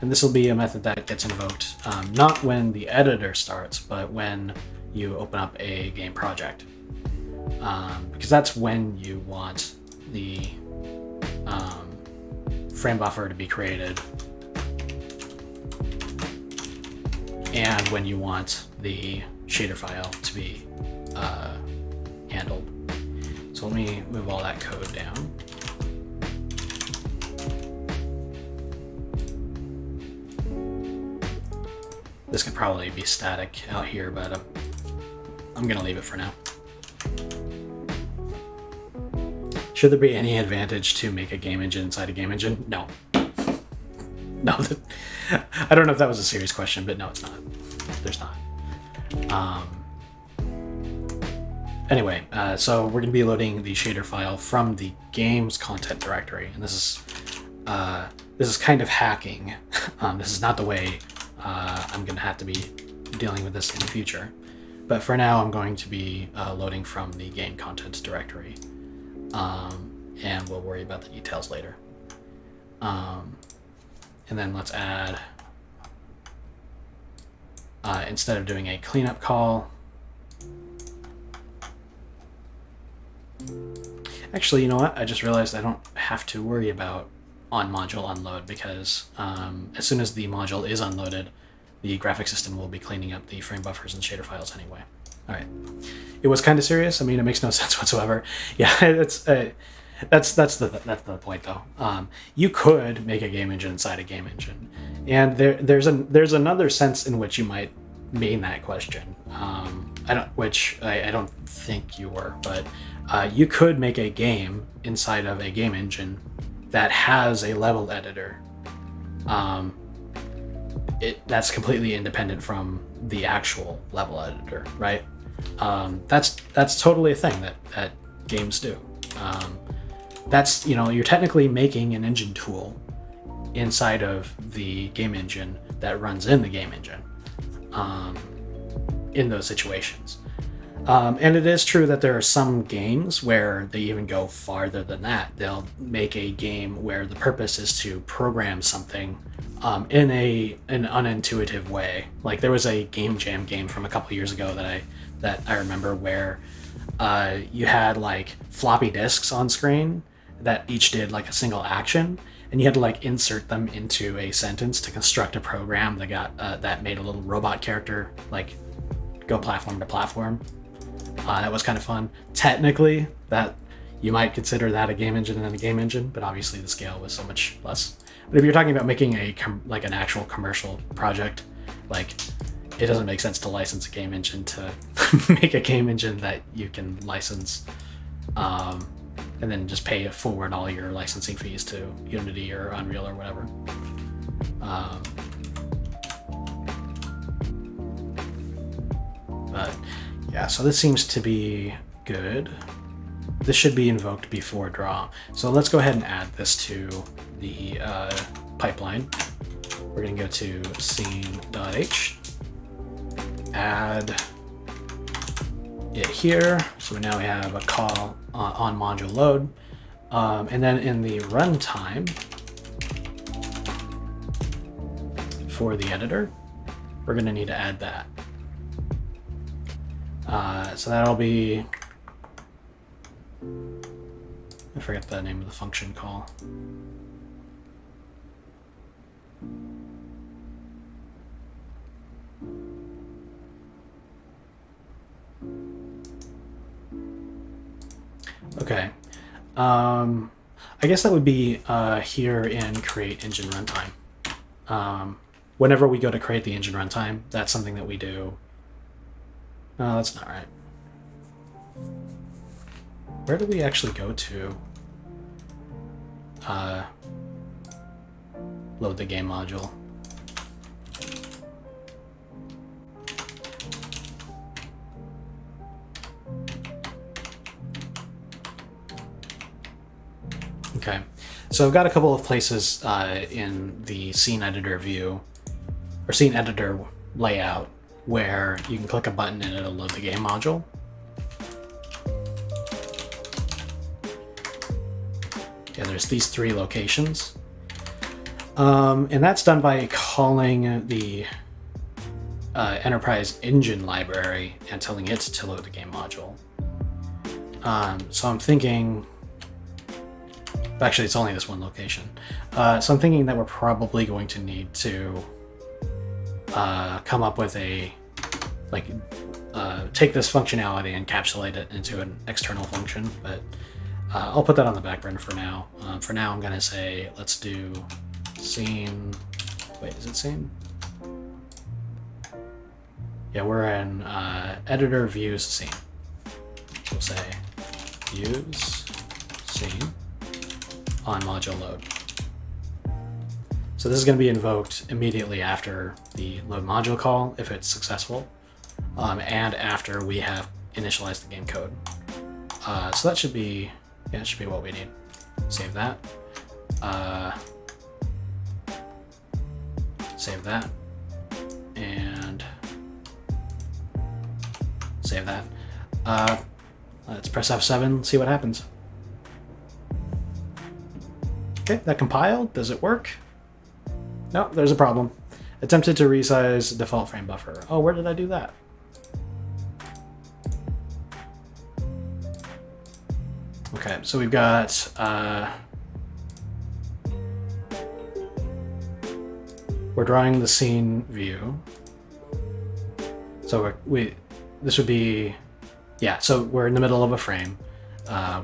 And this will be a method that gets invoked not when the editor starts, but when you open up a game project. Because that's when you want the frame buffer to be created and when you want the shader file to be handled. So let me move all that code down. This could probably be static out here, but I'm gonna leave it for now. Should there be any advantage to make a game engine inside a game engine? No. No, I don't know if that was a serious question, but no, it's not. There's not. Anyway, so we're gonna be loading the shader file from the game's content directory, and this is kind of hacking. This is not the way I'm gonna have to be dealing with this in the future, but for now I'm going to be loading from the game content directory, and we'll worry about the details later. And then let's add, instead of doing a cleanup call, actually, you know what? I just realized I don't have to worry about on module unload, because as soon as the module is unloaded, the graphic system will be cleaning up the frame buffers and shader files anyway. All right, it was kind of serious. I mean, it makes no sense whatsoever. Yeah, that's the point though. You could make a game engine inside a game engine, and there's another sense in which you might mean that question. I don't think you were, but you could make a game inside of a game engine that has a level editor. That's completely independent from the actual level editor, right? That's totally a thing that games do. You're technically making an engine tool inside of the game engine that runs in the game engine in those situations. And it is true that there are some games where they even go farther than that. They'll make a game where the purpose is to program something in an unintuitive way. Like there was a Game Jam game from a couple years ago that I remember where you had like floppy disks on screen that each did like a single action, and you had to like insert them into a sentence to construct a program that made a little robot character like go platform to platform. That was kind of fun. Technically, that you might consider that a game engine and a game engine, but obviously the scale was so much less. But if you're talking about making like an actual commercial project, like it doesn't make sense to license a game engine to make a game engine that you can license, and then just pay forward all your licensing fees to Unity or Unreal or whatever. But yeah, so this seems to be good. This should be invoked before draw. So let's go ahead and add this to the pipeline. We're going to go to scene.h, add it here. So now we have a call on module load. And then in the runtime for the editor, we're going to need to add that. So that'll be, I forget the name of the function call. Okay. I guess that would be here in create engine runtime. Whenever we go to create the engine runtime, that's something that we do. No, that's not right. Where do we actually go to load the game module? Okay, so I've got a couple of places in the scene editor view or scene editor layout where you can click a button and it'll load the game module. Yeah, there's these three locations. And that's done by calling the Enterprise Engine library and telling it to load the game module. So I'm thinking, actually it's only this one location. So I'm thinking that we're probably going to need to come up with a, take this functionality and encapsulate it into an external function, but I'll put that on the back burner for now. For now, I'm going to say, let's do scene, wait, is it scene? Yeah, we're in editor views scene. We'll say views scene on module load. So this is going to be invoked immediately after the load module call if it's successful, and after we have initialized the game code. So that should be, yeah, that should be what we need. Save that. Save that. And save that. Let's press F7, see what happens. Okay, that compiled. Does it work? No, there's a problem. Attempted to resize default frame buffer. Oh, where did I do that? Okay, so we've got we're drawing the scene view. So this would be, yeah, so we're in the middle of a frame.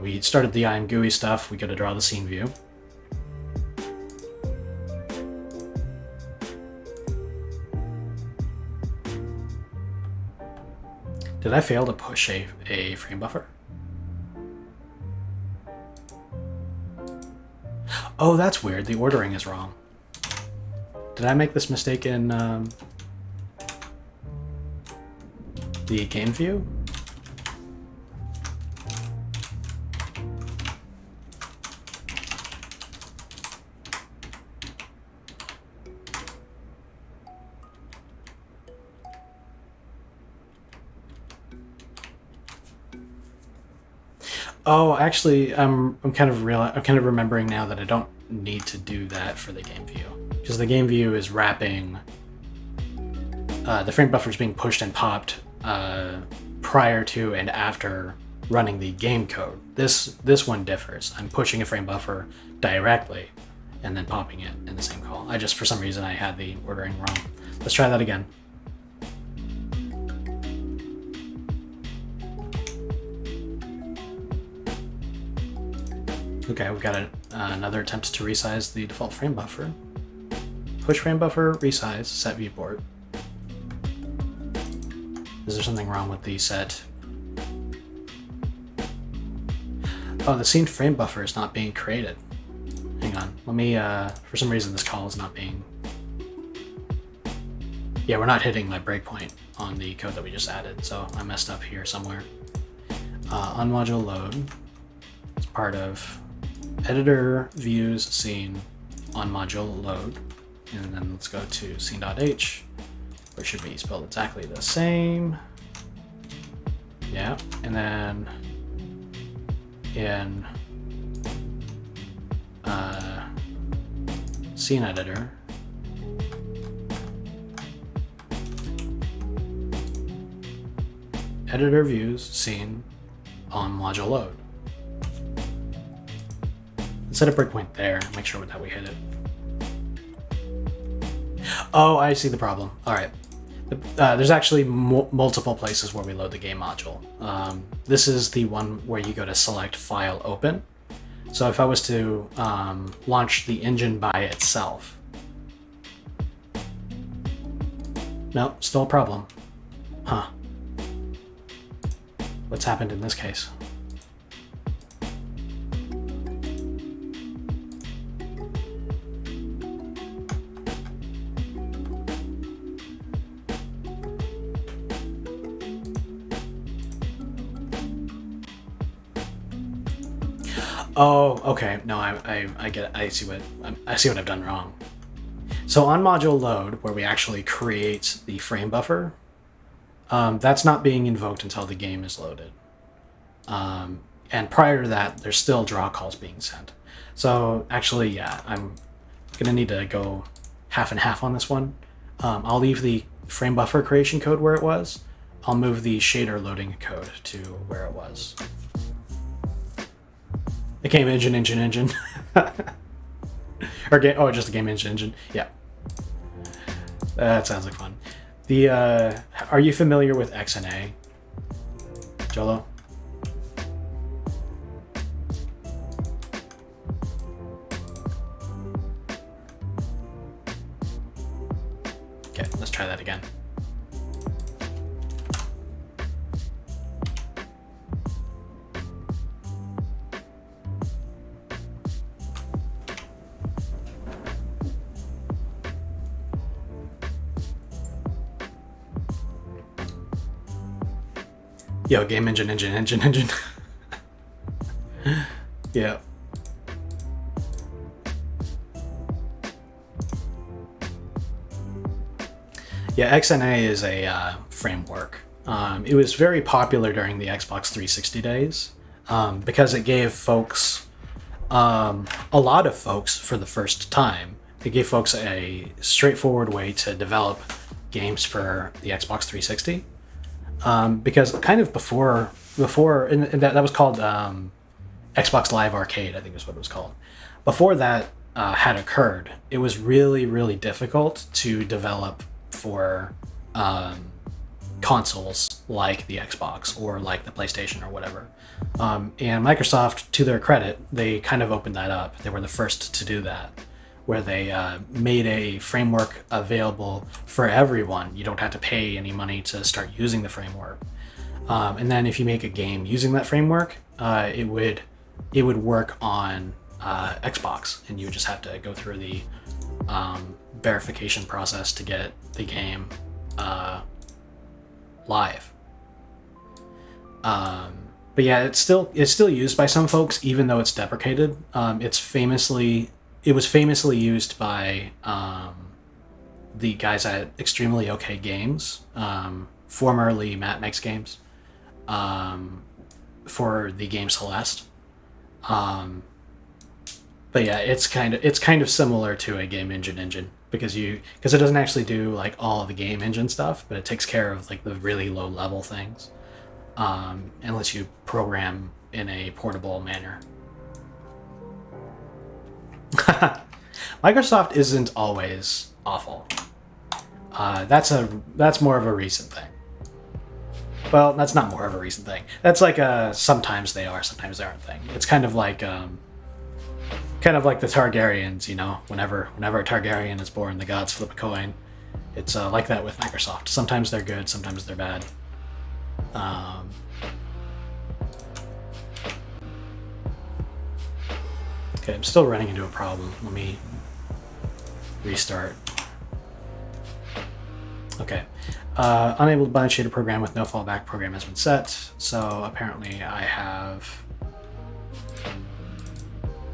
We started the I'm GUI stuff. We got to draw the scene view. Did I fail to push a frame buffer? Oh, that's weird. The ordering is wrong. Did I make this mistake in the game view? Oh, actually, I'm kind of remembering now that I don't need to do that for the game view, because the game view is wrapping. The frame buffer is being pushed and popped prior to and after running the game code. This one differs. I'm pushing a frame buffer directly and then popping it in the same call. I just, for some reason, I had the ordering wrong. Let's try that again. Okay, we've got another attempt to resize the default frame buffer. Push frame buffer, resize, set viewport. Is there something wrong with the set? Oh, the scene frame buffer is not being created. Hang on, let me, for some reason this call is not being... Yeah, we're not hitting my breakpoint on the code that we just added, so I messed up here somewhere. On module load, it's part of editor views scene on module load, and then let's go to scene.h, where it should be spelled exactly the same. Yeah, and then in scene editor, editor views scene on module load. Set a breakpoint there, make sure that we hit it. Oh, I see the problem. All right. There's actually multiple places where we load the game module. This is the one where you go to select file open. So if I was to launch the engine by itself. No, still a problem. Huh. What's happened in this case? Oh, okay. No, I get it. I see what I've done wrong. So on module load, where we actually create the frame buffer, that's not being invoked until the game is loaded. And prior to that, there's still draw calls being sent. So actually, yeah, I'm gonna need to go half and half on this one. I'll leave the frame buffer creation code where it was. I'll move the shader loading code to where it was. The game engine. Or just the game engine. Yeah. That sounds like fun. The are you familiar with XNA, Jolo? Okay, let's try that again. Yo, game engine. Yeah. Yeah, XNA is a framework. It was very popular during the Xbox 360 days because it gave folks, a lot of folks for the first time, it gave folks a straightforward way to develop games for the Xbox 360. Because kind of before, and that was called Xbox Live Arcade, I think is what it was called. Before that had occurred, it was really, really difficult to develop for consoles like the Xbox or like the PlayStation or whatever. And Microsoft, to their credit, they kind of opened that up. They were the first to do that, where they made a framework available for everyone. You don't have to pay any money to start using the framework. And then if you make a game using that framework, it would work on Xbox, and you would just have to go through the verification process to get the game live. But yeah, it's still used by some folks, even though it's deprecated. It was famously used by the guys at Extremely OK Games, formerly Matt Makes Games. for the game Celeste. Um, but yeah, it's kind of similar to a game engine because it doesn't actually do like all of the game engine stuff, but it takes care of like the really low level things, and lets you program in a portable manner. Microsoft isn't always awful. That's more of a recent thing. Well, that's not more of a recent thing. That's like a sometimes they are, sometimes they aren't thing. It's kind of like the Targaryens, you know. Whenever a Targaryen is born, the gods flip a coin. It's like that with Microsoft. Sometimes they're good, sometimes they're bad. Okay, I'm still running into a problem. Let me restart. Okay. Unable to bind shader program with no fallback program has been set. So apparently I've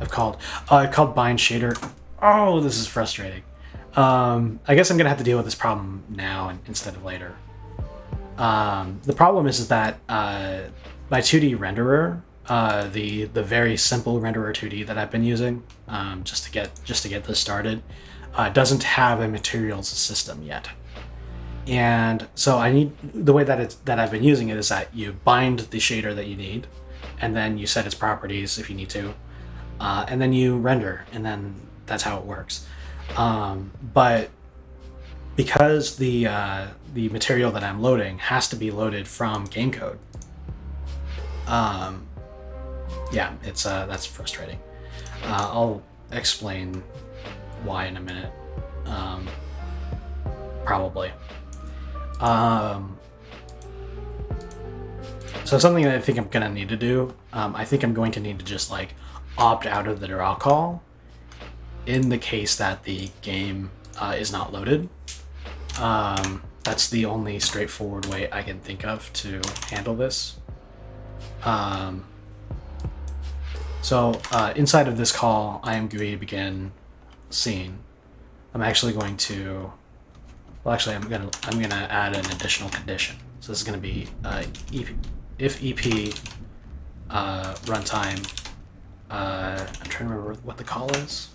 called bind shader. Oh, this is frustrating. I guess I'm gonna have to deal with this problem now instead of later. The problem is that my 2D renderer, the very simple renderer 2D that I've been using, just to get this started, doesn't have a materials system yet. And so the way that I've been using it is that you bind the shader that you need, and then you set its properties if you need to, and then you render, and then that's how it works. But because the material that I'm loading has to be loaded from game code, yeah, it's that's frustrating. I'll explain why in a minute, probably. So something that I think I'm gonna need to do, I think I'm going to need to just like opt out of the draw call in the case that the game is not loaded. That's the only straightforward way I can think of to handle this. So inside of this call, I am going to begin scene. I'm actually going to. Well, actually, I'm gonna add an additional condition. So this is gonna be if EP runtime. I'm trying to remember what the call is.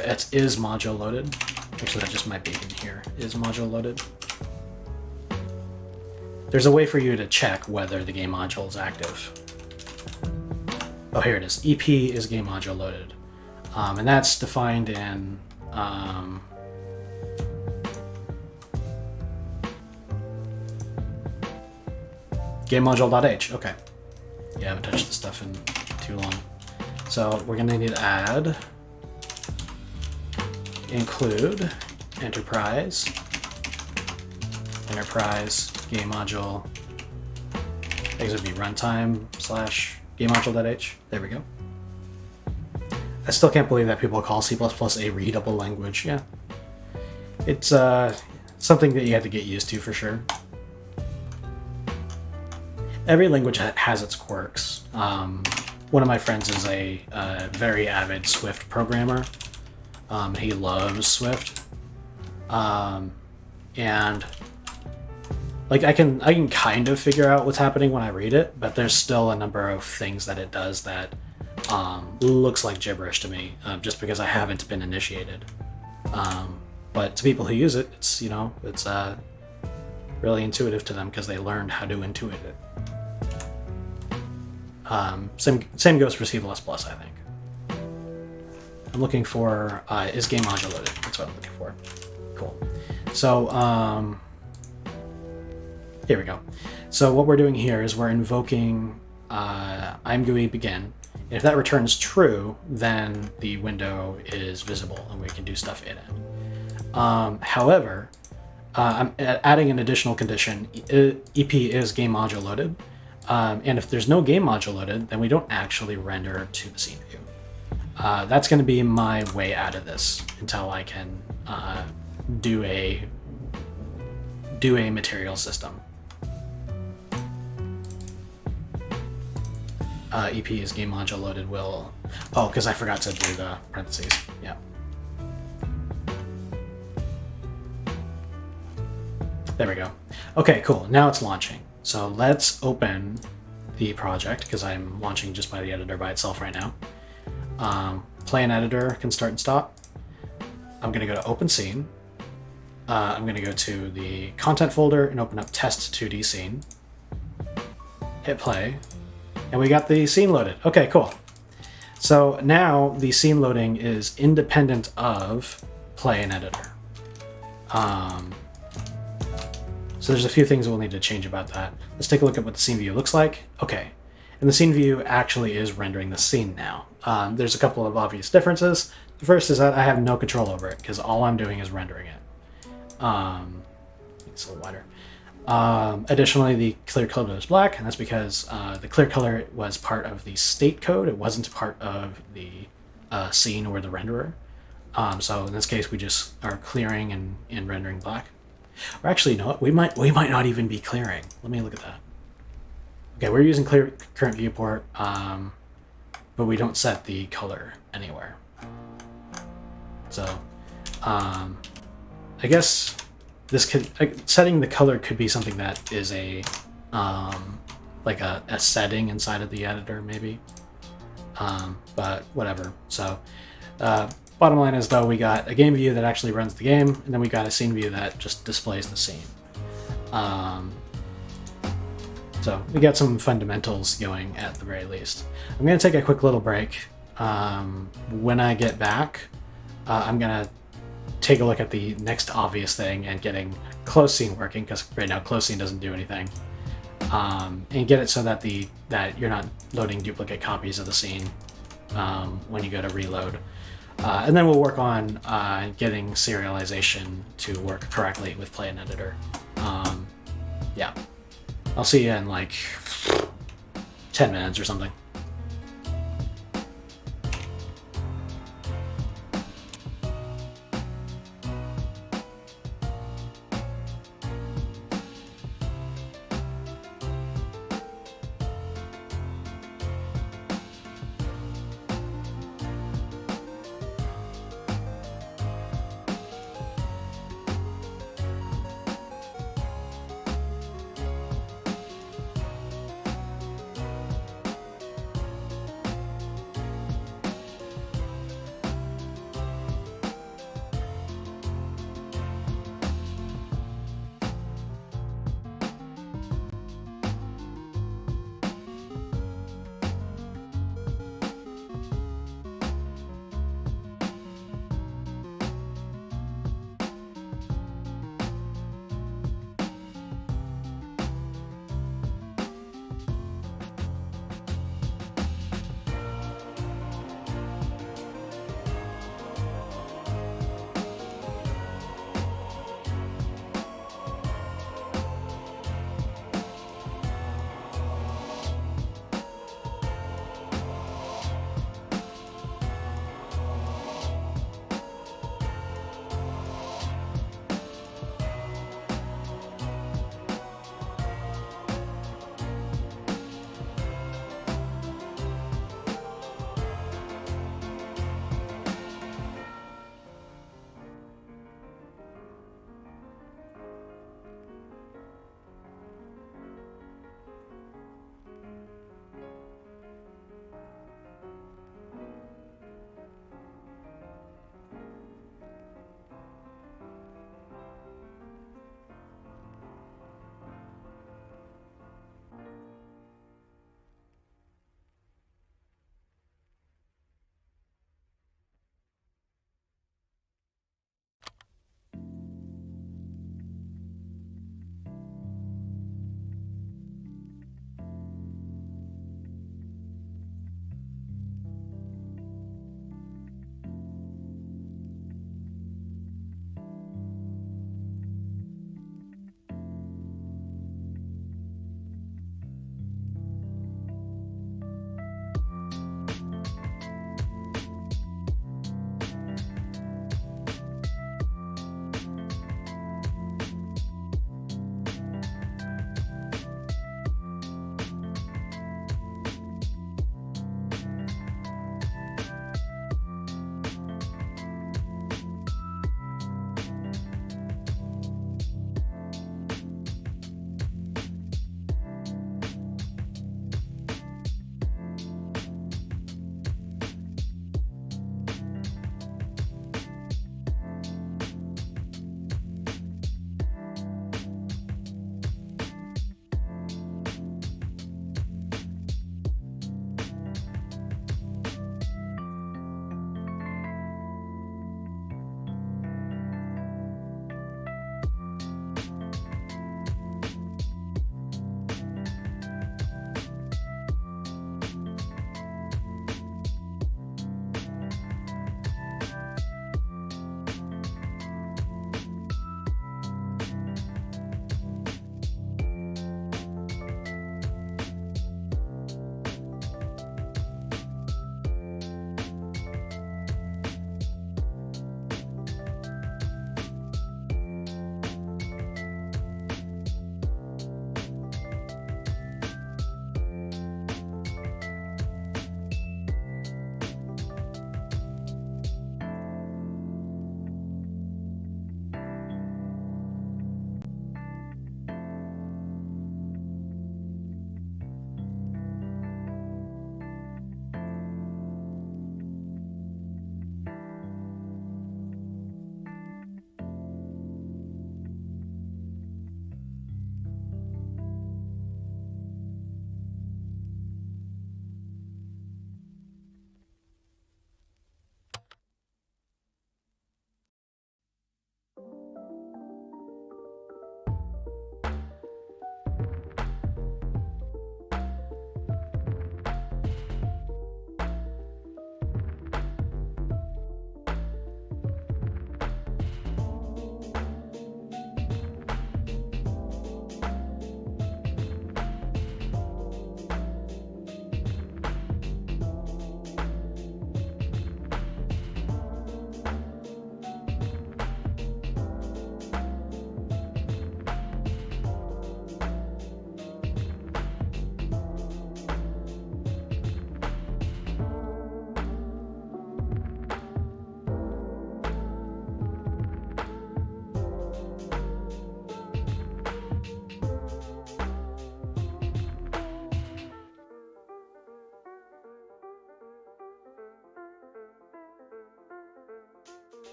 It is module loaded. Actually, that just might be in here. Is module loaded? There's a way for you to check whether the game module is active. Oh, here it is. EP is game module loaded. And that's defined in GameModule.h. Okay. Yeah, I haven't touched this stuff in too long. So we're gonna need to add include enterprise game module. I guess it would be runtime / GameModule.h. There we go. I still can't believe that people call C++ a readable language. Yeah. It's something that you have to get used to for sure. Every language has its quirks. One of my friends is a very avid Swift programmer. He loves Swift. And like I can kind of figure out what's happening when I read it, but there's still a number of things that it does that looks like gibberish to me, just because I haven't been initiated. But to people who use it, it's really intuitive to them because they learned how to intuit it. Same goes for C++, I think. I'm looking for is game module loaded. That's what I'm looking for. Cool. So here we go. So what we're doing here is we're invoking ImGUI begin. If that returns true, then the window is visible and we can do stuff in it. However, I'm adding an additional condition. EP is game module loaded. And if there's no game module loaded, then we don't actually render to the scene view. That's going to be my way out of this until I can do a material system. EP is game module loaded will... Oh, because I forgot to do the parentheses. Yeah. There we go. Okay, cool. Now it's launching. So let's open the project because I'm launching just by the editor by itself right now. Play an editor can start and stop. I'm going to go to open scene. I'm going to go to the content folder and open up test 2D scene. Hit play. And we got the scene loaded. Okay, cool. So now the scene loading is independent of play and editor. So there's a few things we'll need to change about that. Let's take a look at what the scene view looks like. Okay, and the scene view actually is rendering the scene now. There's a couple of obvious differences. The first is that I have no control over it because all I'm doing is rendering it. It's a little wider. Additionally, the clear color is black, and that's because the clear color was part of the state code. It wasn't part of the scene or the renderer. So in this case, we just are clearing and rendering black. Or actually, no, we might not even be clearing. Let me look at that. Okay, we're using clear current viewport, but we don't set the color anywhere. So, I guess this could setting the color could be something that is a like a setting inside of the editor, maybe. But whatever. So. Bottom line is, though, we got a game view that actually runs the game, and then we got a scene view that just displays the scene. So we got some fundamentals going at the very least. I'm going to take a quick little break. When I get back, I'm going to take a look at the next obvious thing and getting close scene working, because right now close scene doesn't do anything. And get it so that that you're not loading duplicate copies of the scene when you go to reload. And then we'll work on getting serialization to work correctly with Play and Editor. Yeah. I'll see you in like 10 minutes or something.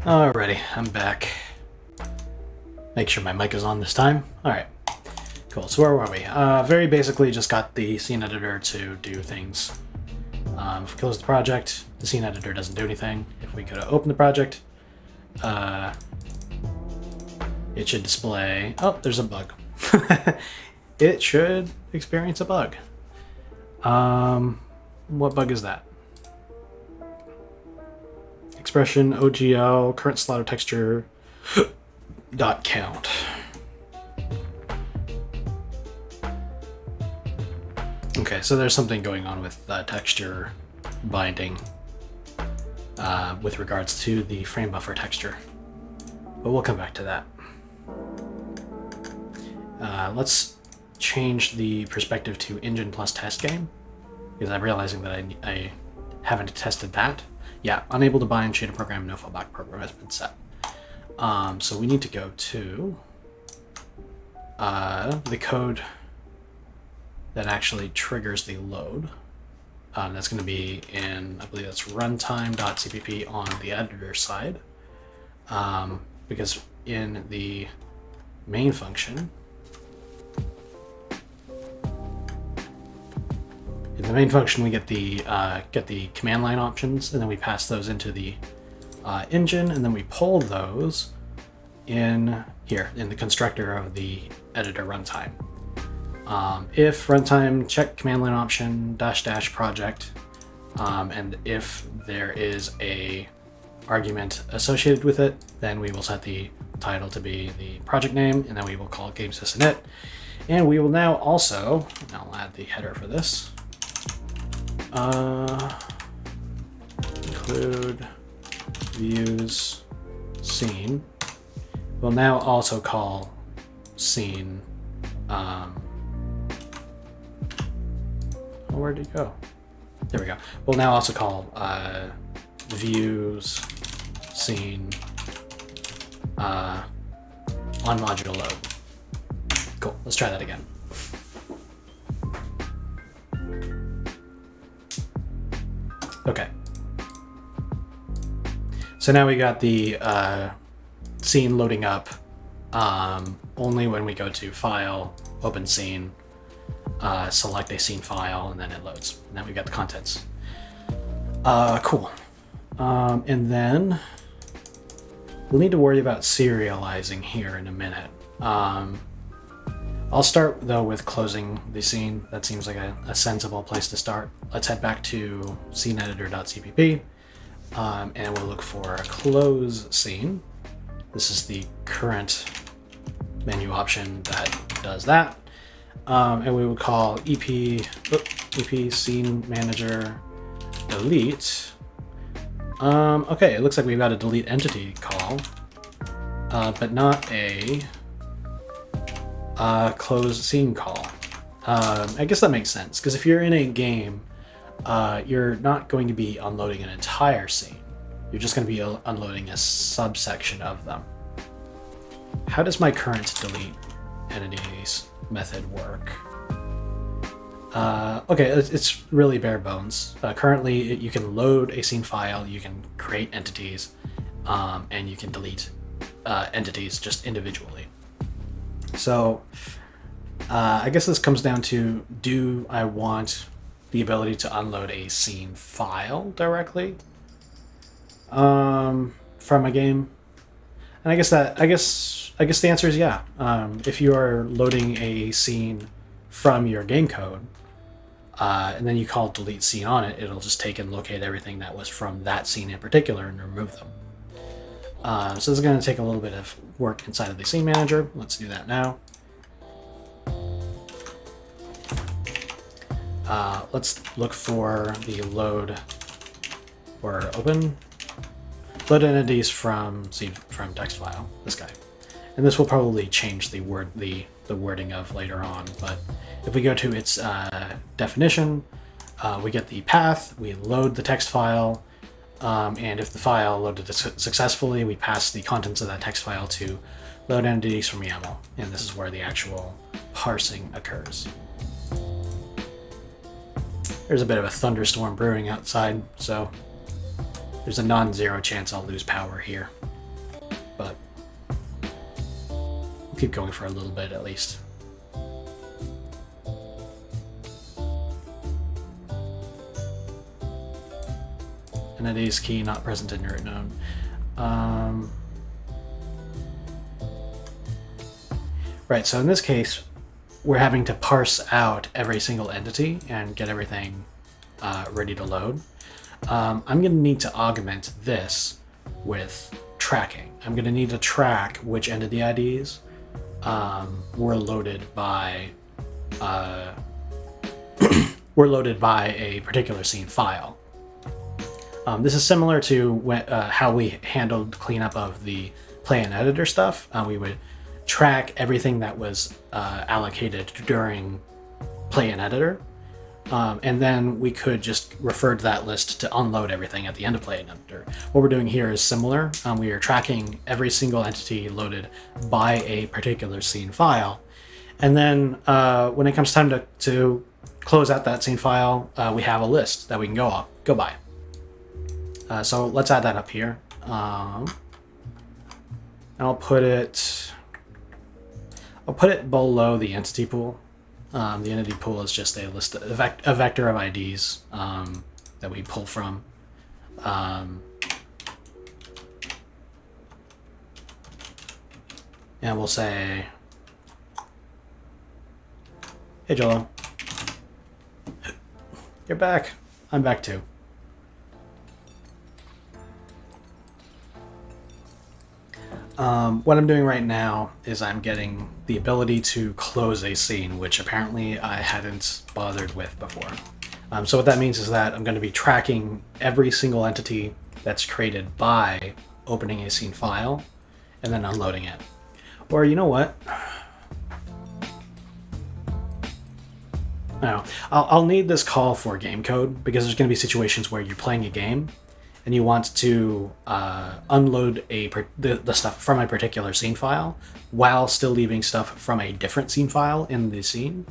Alrighty, I'm back. Make sure my mic is on this time. Alright, cool. So where were we? Very basically just got the scene editor to do things. If we close the project, the scene editor doesn't do anything. If we go to open the project, it should display... Oh, there's a bug. It should experience a bug. What bug is that? Expression OGL current slot of texture dot count. Okay, so there's something going on with texture binding with regards to the frame buffer texture, but we'll come back to that. Let's change the perspective to engine plus test game, because I'm realizing that I haven't tested that. Yeah, unable to bind shader program, no fallback program has been set. So we need to go to the code that actually triggers the load. That's going to be in, I believe that's runtime.cpp on the editor side, because in the main function, we get the command line options, and then we pass those into the engine, and then we pull those in here in the constructor of the editor runtime. If runtime check command line option -- project, and if there is a argument associated with it, then we will set the title to be the project name, and then we will call GameSysInit. And we will now also, I'll add the header for this, include views scene. We'll now also call scene, where'd it go? There we go. We'll now also call views scene on module load. Cool, let's try that again. Okay. So now we got the scene loading up only when we go to File, Open Scene, select a scene file, and then it loads. And then we got the contents. Cool. And then we'll need to worry about serializing here in a minute. I'll start though with closing the scene. That seems like a sensible place to start. Let's head back to sceneeditor.cpp, and we'll look for a close scene. This is the current menu option that does that. And we would call EP scene manager delete. Okay, it looks like we've got a delete entity call, but not a close scene call. I guess that makes sense, because if you're in a game, you're not going to be unloading an entire scene. You're just going to be unloading a subsection of them. How does my current delete entities method work? Okay, it's really bare bones. Currently, you can load a scene file, you can create entities, and you can delete entities just individually. So I guess this comes down to, do I want the ability to unload a scene file directly from a game? And I guess the answer is yeah. If you are loading a scene from your game code, and then you call delete scene on it, it'll just take and locate everything that was from that scene in particular and remove them. So this is going to take a little bit of work inside of the scene manager. Let's do that now. Let's look for the load or open load entities from text file. This guy, and this will probably change the wording of later on. But if we go to its definition, we get the path. We load the text file. And if the file loaded successfully, we pass the contents of that text file to load entities from YAML, and this is where the actual parsing occurs. There's a bit of a thunderstorm brewing outside, so there's a non-zero chance I'll lose power here. but we'll keep going for a little bit at least. Entities key not present in root node. Right, so in this case, we're having to parse out every single entity and get everything ready to load. I'm going to need to augment this with tracking. I'm going to need to track which entity IDs were loaded by a particular scene file. This is similar to how we handled cleanup of the play and editor stuff. We would track everything that was allocated during play and editor, and then we could just refer to that list to unload everything at the end of play and editor. What we're doing here is similar. We are tracking every single entity loaded by a particular scene file, and then when it comes time to close out that scene file, we have a list that we can go by. So let's add that up here. I'll put it below the entity pool. The entity pool is just a list, a vector of IDs that we pull from. And we'll say, hey Jolo, you're back. I'm back too. What I'm doing right now is I'm getting the ability to close a scene, which apparently I hadn't bothered with before. So what that means is that I'm going to be tracking every single entity that's created by opening a scene file and then unloading it. Or you know what? No, I'll need this call for game code because there's going to be situations where you're playing a game and you want to unload the stuff from a particular scene file while still leaving stuff from a different scene file in the scene.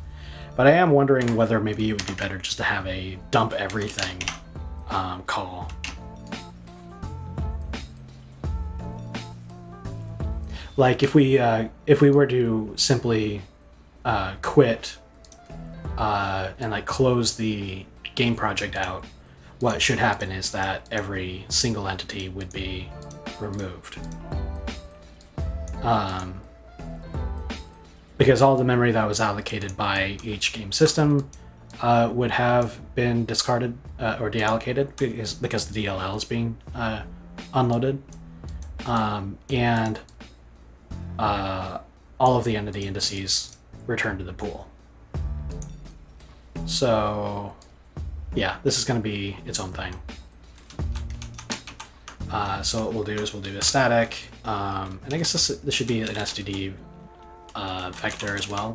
But I am wondering whether maybe it would be better just to have a dump everything call. Like if we were to simply quit and like close the game project out, what should happen is that every single entity would be removed. Because all the memory that was allocated by each game system would have been discarded or deallocated because the DLL is being unloaded. And all of the entity indices return to the pool. So yeah, this is going to be its own thing. So what we'll do is we'll do a static, and I guess this should be an STD vector as well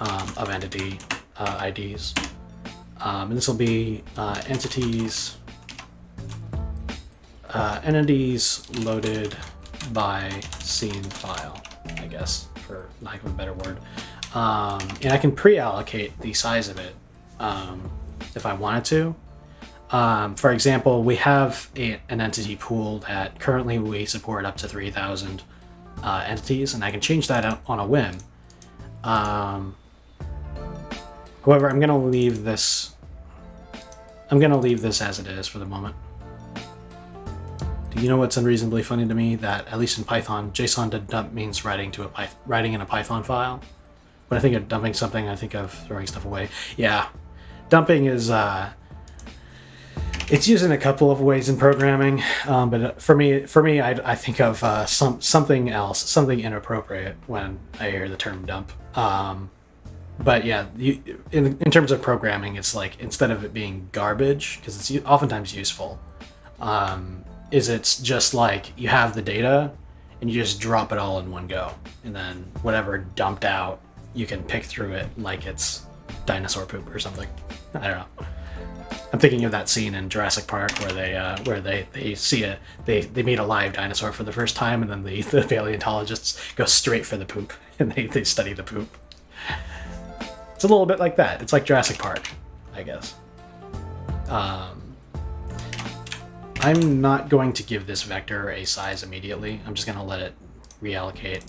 of entity IDs. And this will be entities loaded by scene file, I guess, for lack of a better word. And I can pre-allocate the size of it if I wanted to. For example, we have an entity pool that currently we support up to 3,000 entities, and I can change that on a whim. However, I'm going to leave this as it is for the moment. Do you know what's unreasonably funny to me? That at least in Python, JSON to dump means writing in a Python file. When I think of dumping something, I think of throwing stuff away. Yeah, dumping is it's used in a couple of ways in programming, but for me, I think of something else, something inappropriate when I hear the term dump. But yeah, in terms of programming, it's like instead of it being garbage, because it's oftentimes useful, it's just like you have the data and you just drop it all in one go, and then whatever dumped out, you can pick through it like it's dinosaur poop or something. I don't know. I'm thinking of that scene in Jurassic Park where they meet a live dinosaur for the first time, and then the paleontologists go straight for the poop and they study the poop. It's a little bit like that. It's like Jurassic Park, I guess. I'm not going to give this vector a size immediately. I'm just going to let it reallocate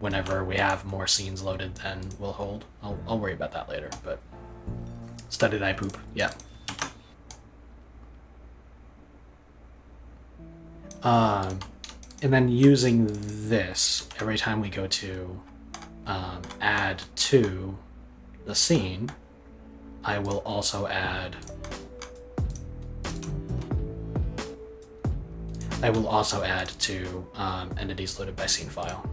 whenever we have more scenes loaded than we'll hold. I'll worry about that later, but study thy poop, yeah. And then using this, every time we go to add to the scene, I will also add to entities loaded by scene file.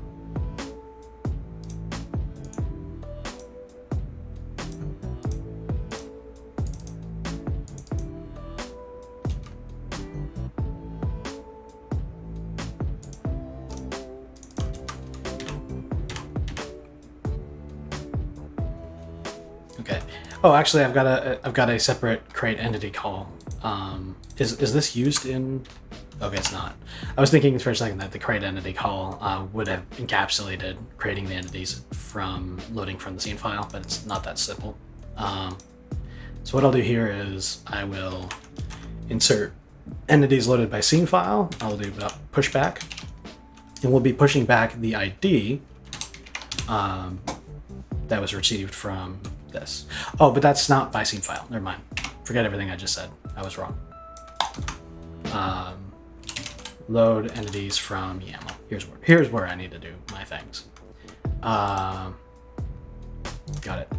Okay. Oh, actually, I've got a separate create entity call. Is this used in? Okay, it's not. I was thinking for a second that the create entity call would have encapsulated creating the entities from loading from the scene file, but it's not that simple. So what I'll do here is I will insert entities loaded by scene file. I'll do pushback, and we'll be pushing back the ID that was received from this. Oh, but that's not by scene file. Never mind. Forget everything I just said. I was wrong. Load entities from YAML. Here's where I need to do my things. Got it.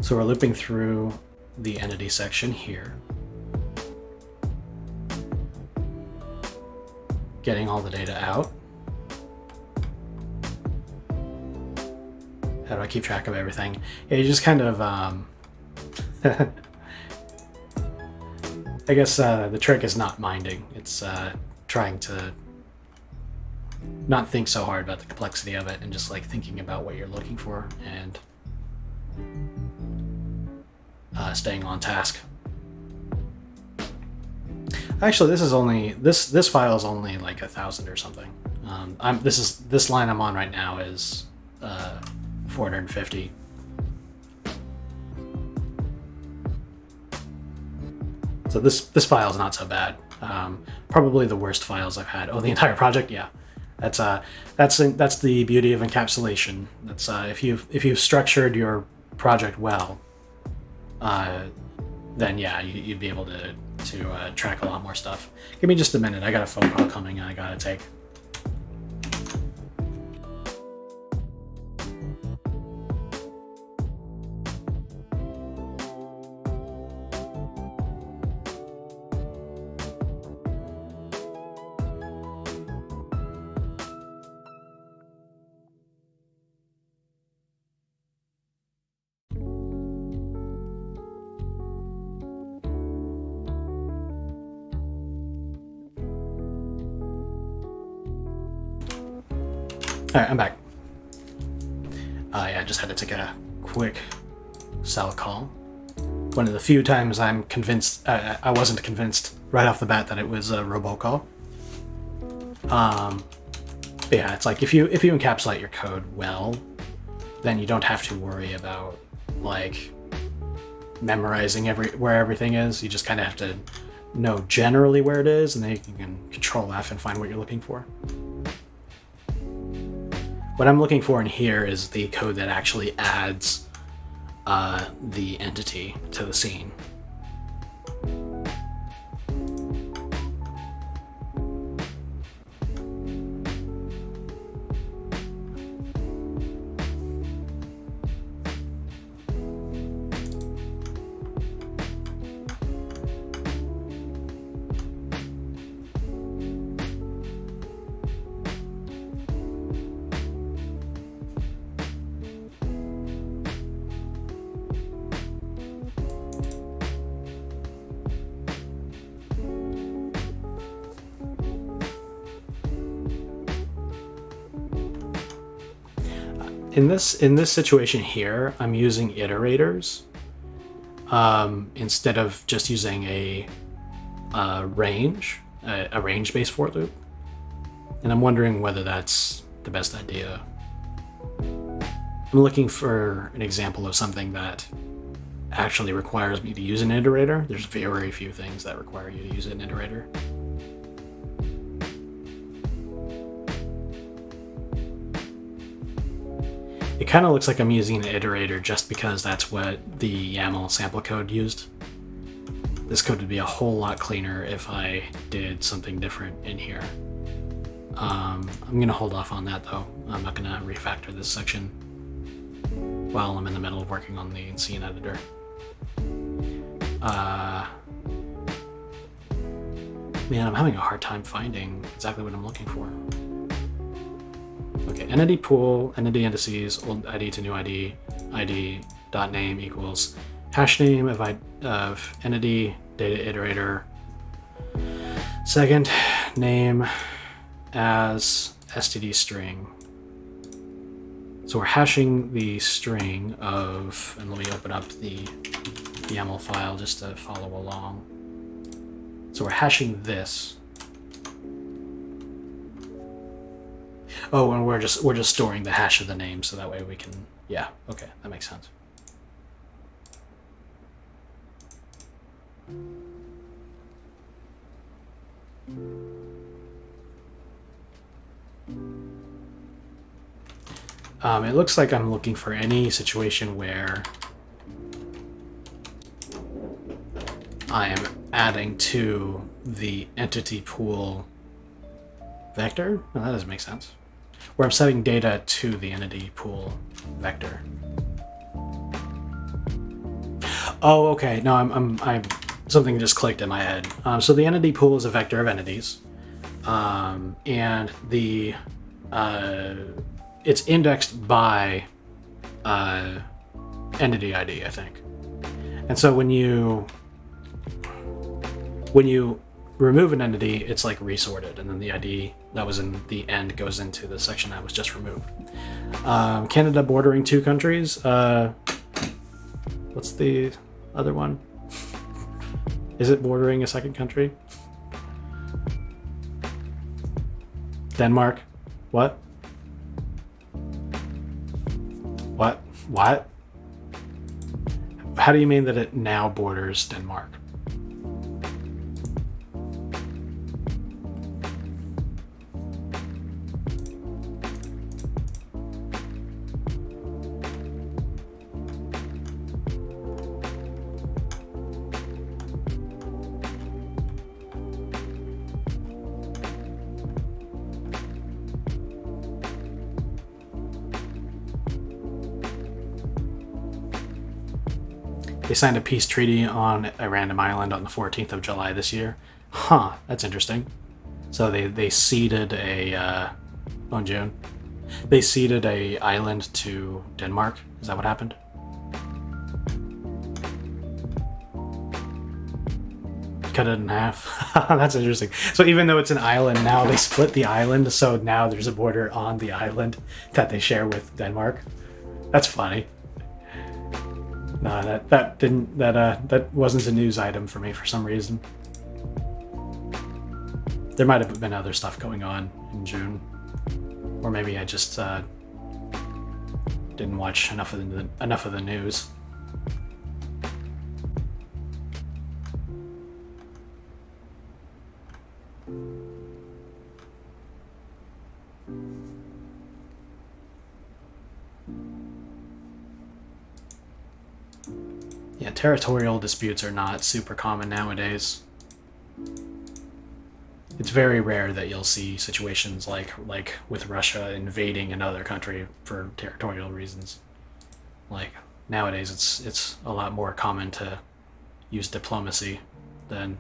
So we're looping through the entity section here, getting all the data out. How do I keep track of everything? Yeah, you just kind of I guess the trick is not minding. It's trying to not think so hard about the complexity of it and just like thinking about what you're looking for and staying on task. Actually, this file is only like 1,000 or something. This line I'm on right now is 450. So this file is not so bad. Probably the worst files I've had. Oh, the entire project, yeah. That's the beauty of encapsulation. That's if you've structured your project well, then yeah, you'd be able to track a lot more stuff. Give me just a minute. I got a phone call coming. I gotta take. All right, I'm back. Yeah, I just had to take a quick cell call. One of the few times I'm convinced, I wasn't convinced right off the bat that it was a robocall. But yeah, it's like if you encapsulate your code well, then you don't have to worry about like memorizing where everything is. You just kind of have to know generally where it is, and then you can Control F and find what you're looking for. What I'm looking for in here is the code that actually adds the entity to the scene. In this situation here, I'm using iterators instead of just using a range-based for loop, and I'm wondering whether that's the best idea. I'm looking for an example of something that actually requires me to use an iterator. There's very few things that require you to use an iterator. It kind of looks like I'm using an iterator just because that's what the YAML sample code used. This code would be a whole lot cleaner if I did something different in here. I'm going to hold off on that though. I'm not going to refactor this section while I'm in the middle of working on the scene editor. Man, I'm having a hard time finding exactly what I'm looking for. Okay, entity pool, entity indices, old ID to new ID, ID.name equals hash name of entity, data iterator, second name as std string. So we're hashing the string of, and let me open up the YAML file just to follow along. So we're hashing this. Oh, and we're just storing the hash of the name, so that way we can, yeah, okay, that makes sense. It looks like I'm looking for any situation where I am adding to the entity pool vector. No, that doesn't make sense. Where I'm setting data to the entity pool vector. Oh, okay. No, I'm something just clicked in my head. So the entity pool is a vector of entities, and the it's indexed by entity ID, I think. And so when you remove an entity, it's like resorted, and then the ID that was in the end goes into the section that was just removed. Canada bordering 2 countries. What's the other one? Is it bordering a second country? Denmark. What? What? How do you mean that it now borders Denmark? They signed a peace treaty on a random island on the 14th of July this year. Huh, that's interesting. So they ceded a on June. They ceded a island to Denmark. Is that what happened? Cut it in half. That's interesting. So even though it's an island, now they split the island, so now there's a border on the island that they share with Denmark. That's funny. No, that wasn't a news item for me for some reason. There might have been other stuff going on in June, or maybe I just didn't watch enough of the news. Yeah, territorial disputes are not super common nowadays. It's very rare that you'll see situations like with Russia invading another country for territorial reasons. Like nowadays, it's a lot more common to use diplomacy than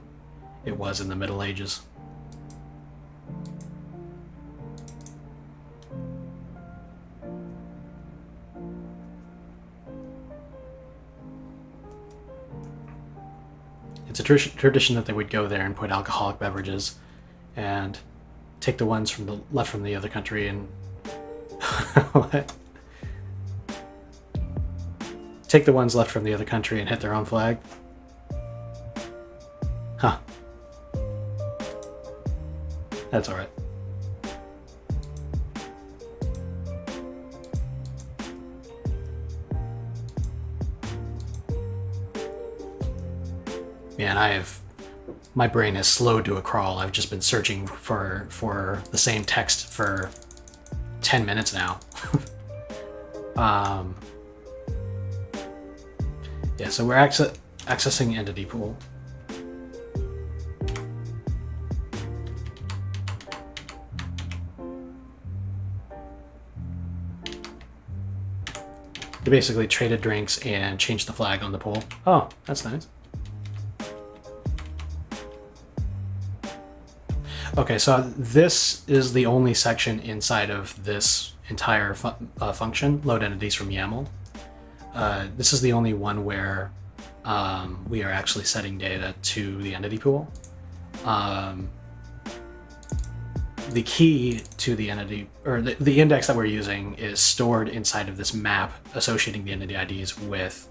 it was in the Middle Ages. It's a tradition that they would go there and put alcoholic beverages and take the ones from the left from the other country and what? Take the ones left from the other country and hit their own flag. Huh. That's all right. Man, my brain has slowed to a crawl. I've just been searching for the same text for 10 minutes now. Yeah, so we're accessing entity pool. They basically traded drinks and changed the flag on the pool. Oh, that's nice. Okay, so this is the only section inside of this entire function, load entities from YAML. This is the only one where we are actually setting data to the entity pool. The key to the entity, or the index that we're using, is stored inside of this map associating the entity IDs with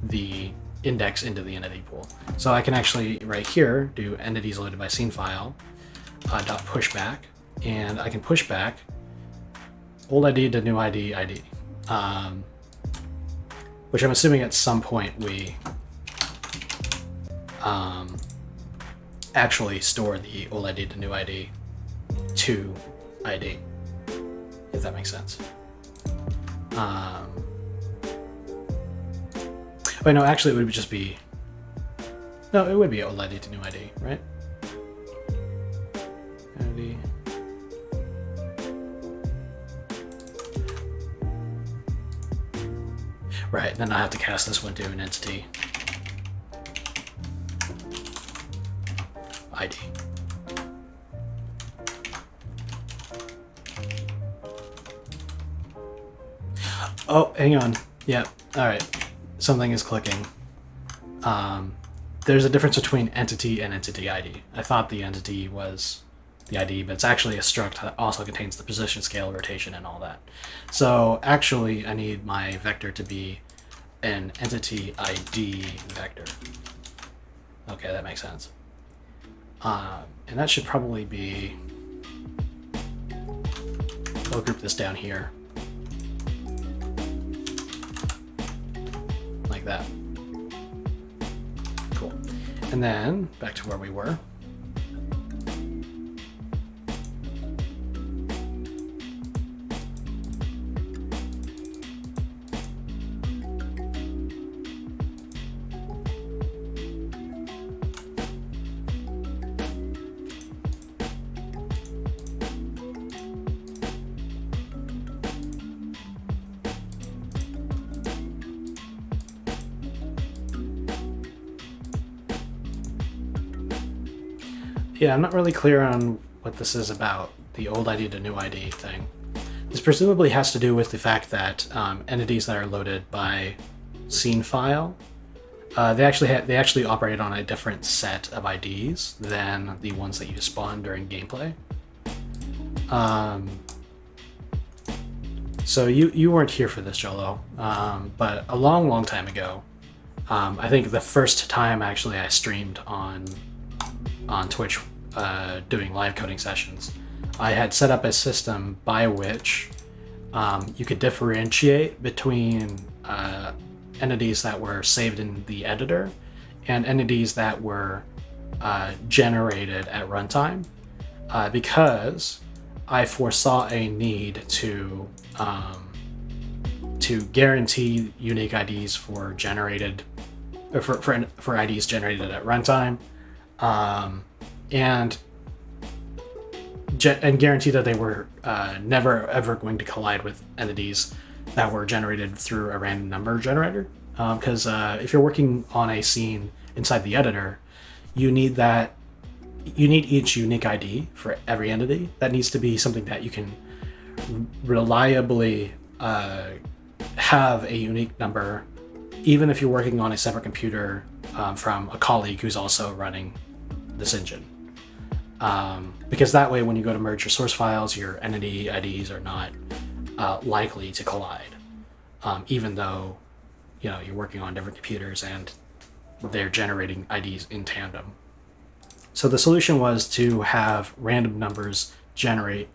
the index into the entity pool. So I can actually, right here, do entities loaded by scene file dot pushback, and I can push back old ID to new ID, which I'm assuming at some point we actually store the old ID to new ID to ID, if that makes sense. Wait, no, actually it would just be, no, it would be old ID to new ID, right? ID. Right, then I have to cast this one to an entity ID. Oh, hang on. Yep. All right. Something is clicking. There's a difference between entity and entity ID. I thought the entity was the ID, but it's actually a struct that also contains the position, scale, rotation, and all that. So actually, I need my vector to be an entity ID vector. Okay, that makes sense. And that should probably be, I'll group this down here. Like that. Cool. And then back to where we were. Yeah, I'm not really clear on what this is about, the old ID to new ID thing. This presumably has to do with the fact that entities that are loaded by scene file, they actually operate on a different set of IDs than the ones that you spawn during gameplay. So you weren't here for this, Jolo, but a long time ago, I think the first time actually I streamed on Twitch doing live coding sessions, I had set up a system by which you could differentiate between entities that were saved in the editor and entities that were generated at runtime, because I foresaw a need to guarantee unique IDs for generated, or for IDs generated at runtime. And guarantee that they were never ever going to collide with entities that were generated through a random number generator. Because if you're working on a scene inside the editor, you need each unique ID for every entity. That needs to be something that you can reliably have a unique number, even if you're working on a separate computer from a colleague who's also running this engine. Because that way, when you go to merge your source files, your entity IDs are not likely to collide, even though you're working on different computers and they're generating IDs in tandem. So the solution was to have random numbers generate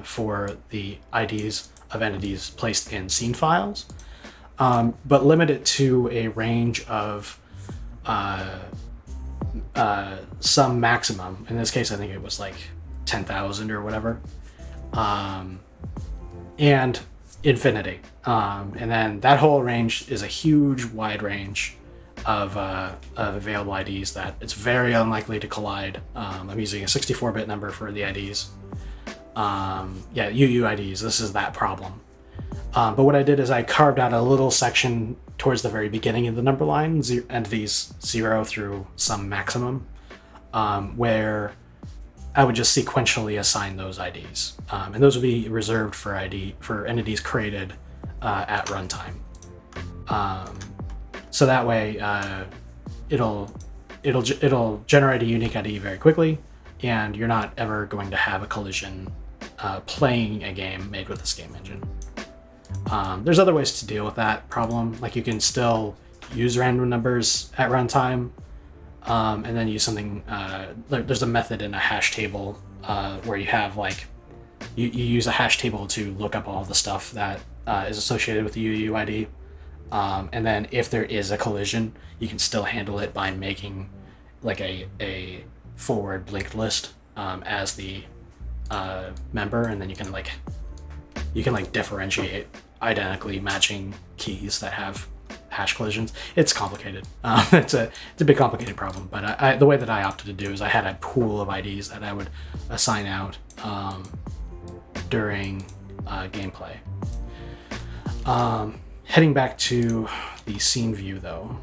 for the IDs of entities placed in scene files. but limit it to a range of some maximum. In this case, I think it was like 10,000 or whatever, and infinity. And then that whole range is a huge, wide range of available IDs that it's very unlikely to collide. I'm using a 64-bit number for the IDs. UUIDs, this is that problem. But what I did is I carved out a little section towards the very beginning of the number line, entities 0 through some maximum, where I would just sequentially assign those IDs. And those would be reserved for entities created at runtime. So that way, it'll generate a unique ID very quickly, and you're not ever going to have a collision playing a game made with this game engine. There's other ways to deal with that problem. Like you can still use random numbers at runtime, and then use something. There's a method in a hash table where you have you use a hash table to look up all the stuff that is associated with the UUID. And then if there is a collision, you can still handle it by making like a forward linked list as the member, and then you can differentiate identically matching keys that have hash collisions. It's complicated. It's a big complicated problem, but the way that I opted to do is I had a pool of IDs that I would assign out during gameplay. Heading back to the scene view, though.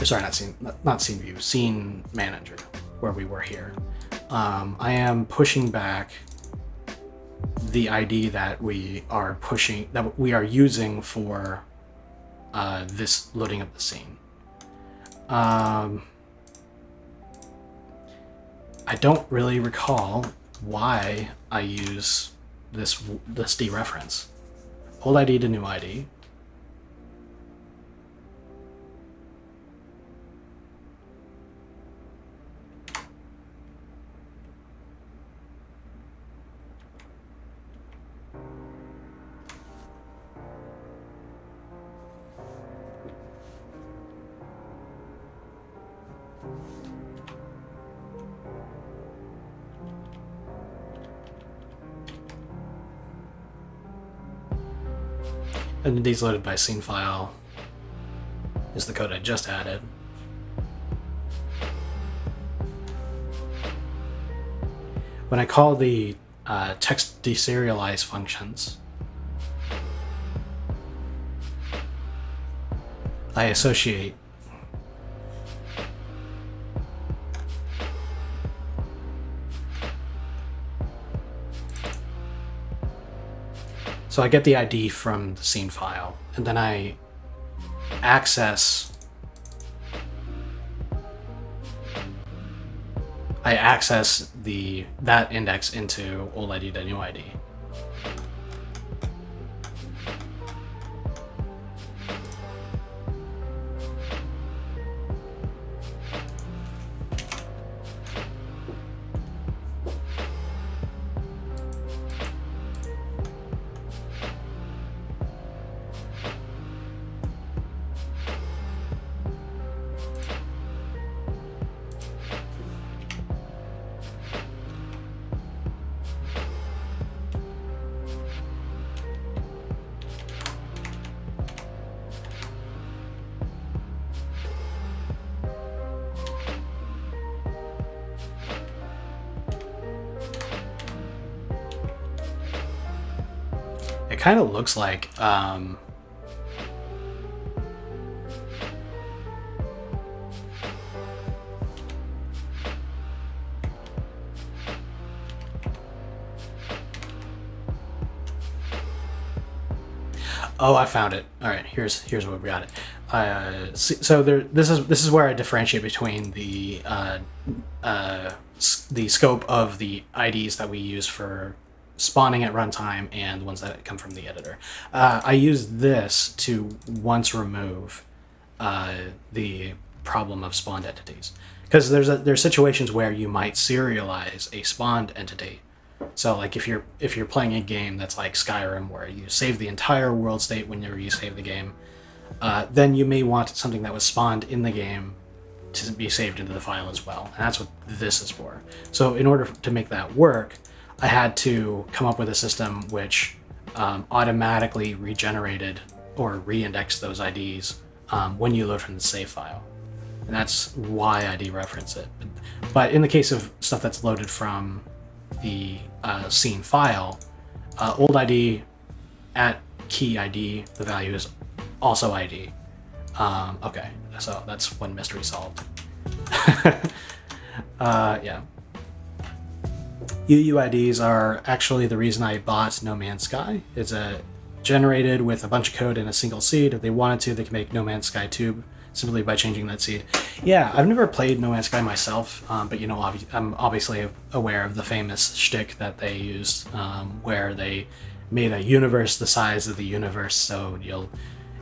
Sorry, not scene view, scene manager, where we were here. I am pushing back the ID that we are using for this loading up the scene. I don't really recall why I use this dereference. Old ID to new ID. Entities loaded by scene file is the code I just added. When I call the text deserialize functions, I associate So I get the ID from the scene file, and then I access that index into old ID to new ID. It kind of looks like oh, I found it. All right, here's where we got it. This is where I differentiate between the scope of the IDs that we use for spawning at runtime and the ones that come from the editor. I use this to once remove the problem of spawned entities, because there's situations where you might serialize a spawned entity So like if you're playing a game that's like Skyrim where you save the entire world state whenever you save the game, then you may want something that was spawned in the game to be saved into the file as well. And that's what this is for. So in order to make that work, I had to come up with a system which automatically regenerated or re-indexed those IDs when you load from the save file. And that's why I dereference it. But in the case of stuff that's loaded from the scene file, old ID at key ID, the value is also ID. Okay, so that's one mystery solved. Yeah. UUIDs are actually the reason I bought No Man's Sky. It's generated with a bunch of code in a single seed. If they wanted to, they can make No Man's Sky tube simply by changing that seed. Yeah, I've never played No Man's Sky myself, but you know, I'm obviously aware of the famous shtick that they used, where they made a universe the size of the universe, so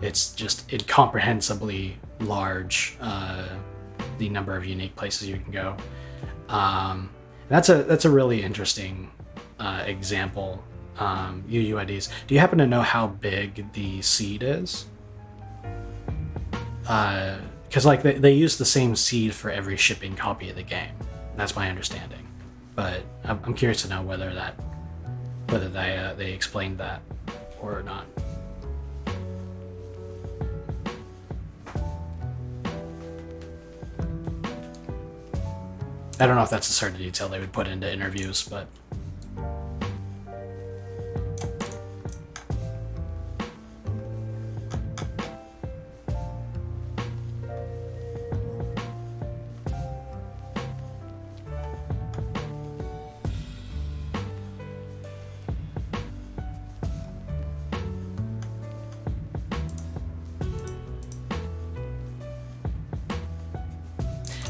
it's just incomprehensibly large, the number of unique places you can go. That's a really interesting example. UUIDs. Do you happen to know how big the seed is? Because like they use the same seed for every shipping copy of the game. That's my understanding. But I'm curious to know whether they explained that or not. I don't know if that's a certain detail they would put into interviews, but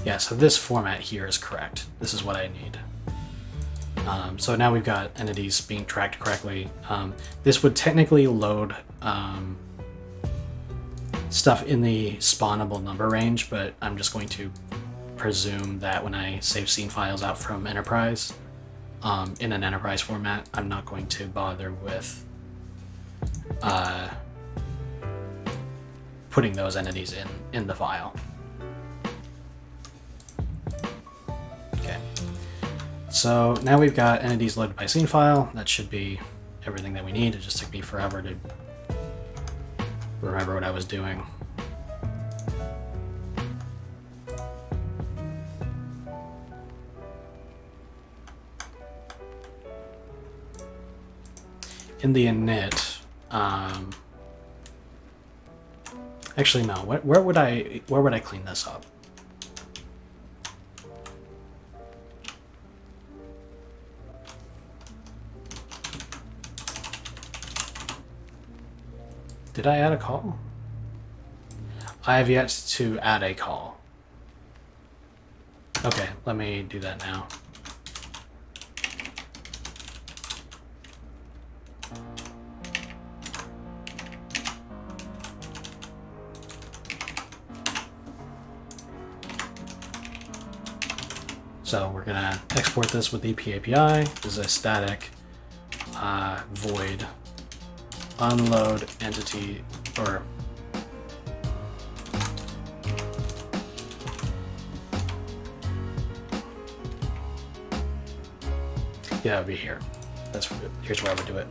yeah, so this format here is correct. This is what I need. So now we've got entities being tracked correctly. This would technically load stuff in the spawnable number range, but I'm just going to presume that when I save scene files out from Enterprise, in an Enterprise format, I'm not going to bother with putting those entities in the file. So now we've got entities loaded by scene file. That should be everything that we need. It just took me forever to remember what I was doing. In the init, actually no. Where would I clean this up? Did I add a call? I have yet to add a call. Okay, let me do that now. So we're gonna export this with EP API. This is a static void unload entity, or yeah, it would be here. Here's where I would do it.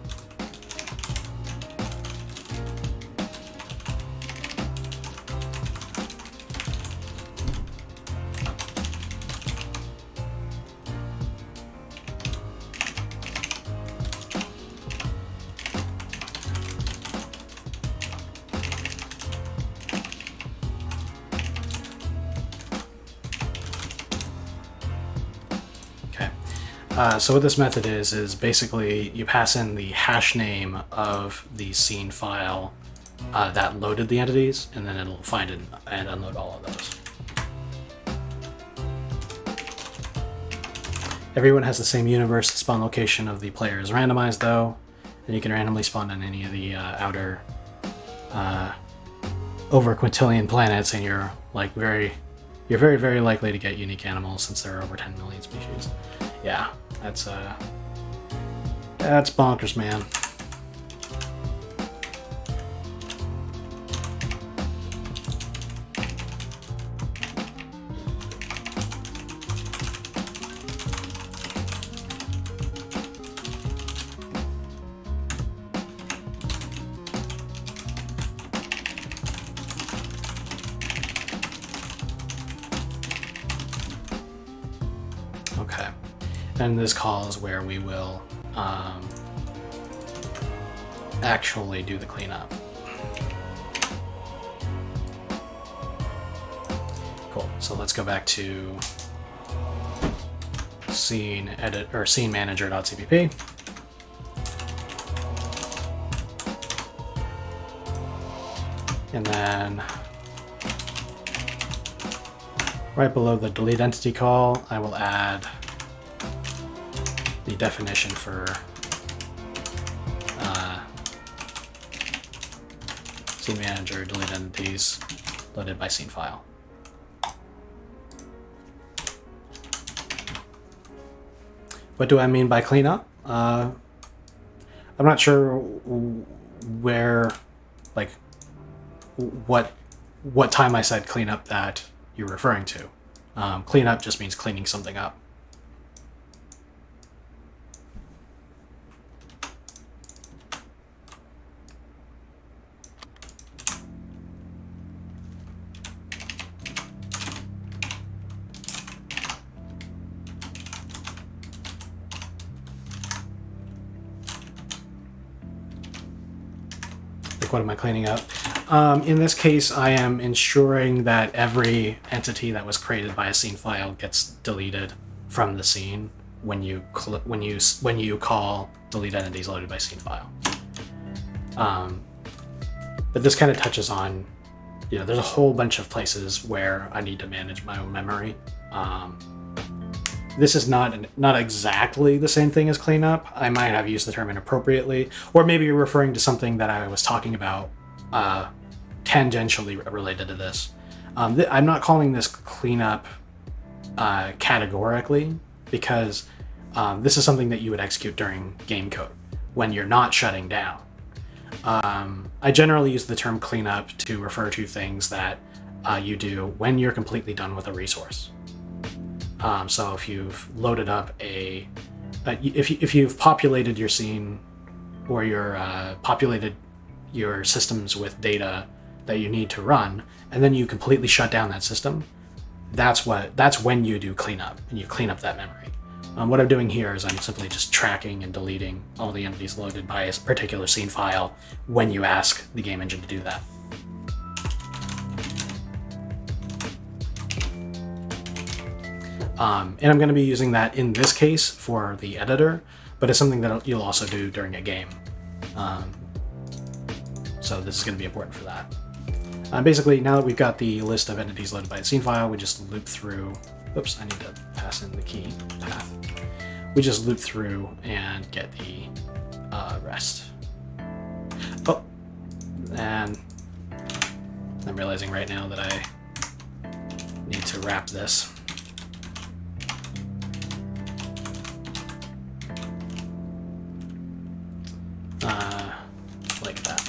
So what this method is basically you pass in the hash name of the scene file that loaded the entities, and then it'll find and unload all of those. Everyone has the same universe. The spawn location of the player is randomized though, and you can randomly spawn on any of the outer over a quintillion planets, and you're very, very likely to get unique animals since there are over 10 million species. Yeah, That's bonkers, man. Okay. And this call is where we will actually do the cleanup. Cool. So let's go back to scene edit or scene manager.cpp. And then right below the delete entity call, I will add the definition for scene manager delete entities loaded by scene file. What do I mean by cleanup? I'm not sure where, like, what time I said cleanup that you're referring to. Cleanup just means cleaning something up. Like, what am I cleaning up? In this case, I am ensuring that every entity that was created by a scene file gets deleted from the scene when you call delete entities loaded by scene file. But this kind of touches on, there's a whole bunch of places where I need to manage my own memory. This is not exactly the same thing as cleanup. I might have used the term inappropriately, or maybe you're referring to something that I was talking about tangentially related to this. I'm not calling this cleanup categorically, because this is something that you would execute during game code when you're not shutting down. I generally use the term cleanup to refer to things that you do when you're completely done with a resource. So if you've loaded up if you've populated your scene, or you're populated your systems with data that you need to run, and then you completely shut down that system, that's when you do cleanup, and you clean up that memory. What I'm doing here is I'm simply just tracking and deleting all the entities loaded by a particular scene file when you ask the game engine to do that. And I'm going to be using that in this case for the editor, but it's something that you'll also do during a game. So this is going to be important for that. Basically, now that we've got the list of entities loaded by the scene file, we just loop through. Oops, I need to pass in the key path. We just loop through and get the rest. Oh, and I'm realizing right now that I need to wrap this. Like that.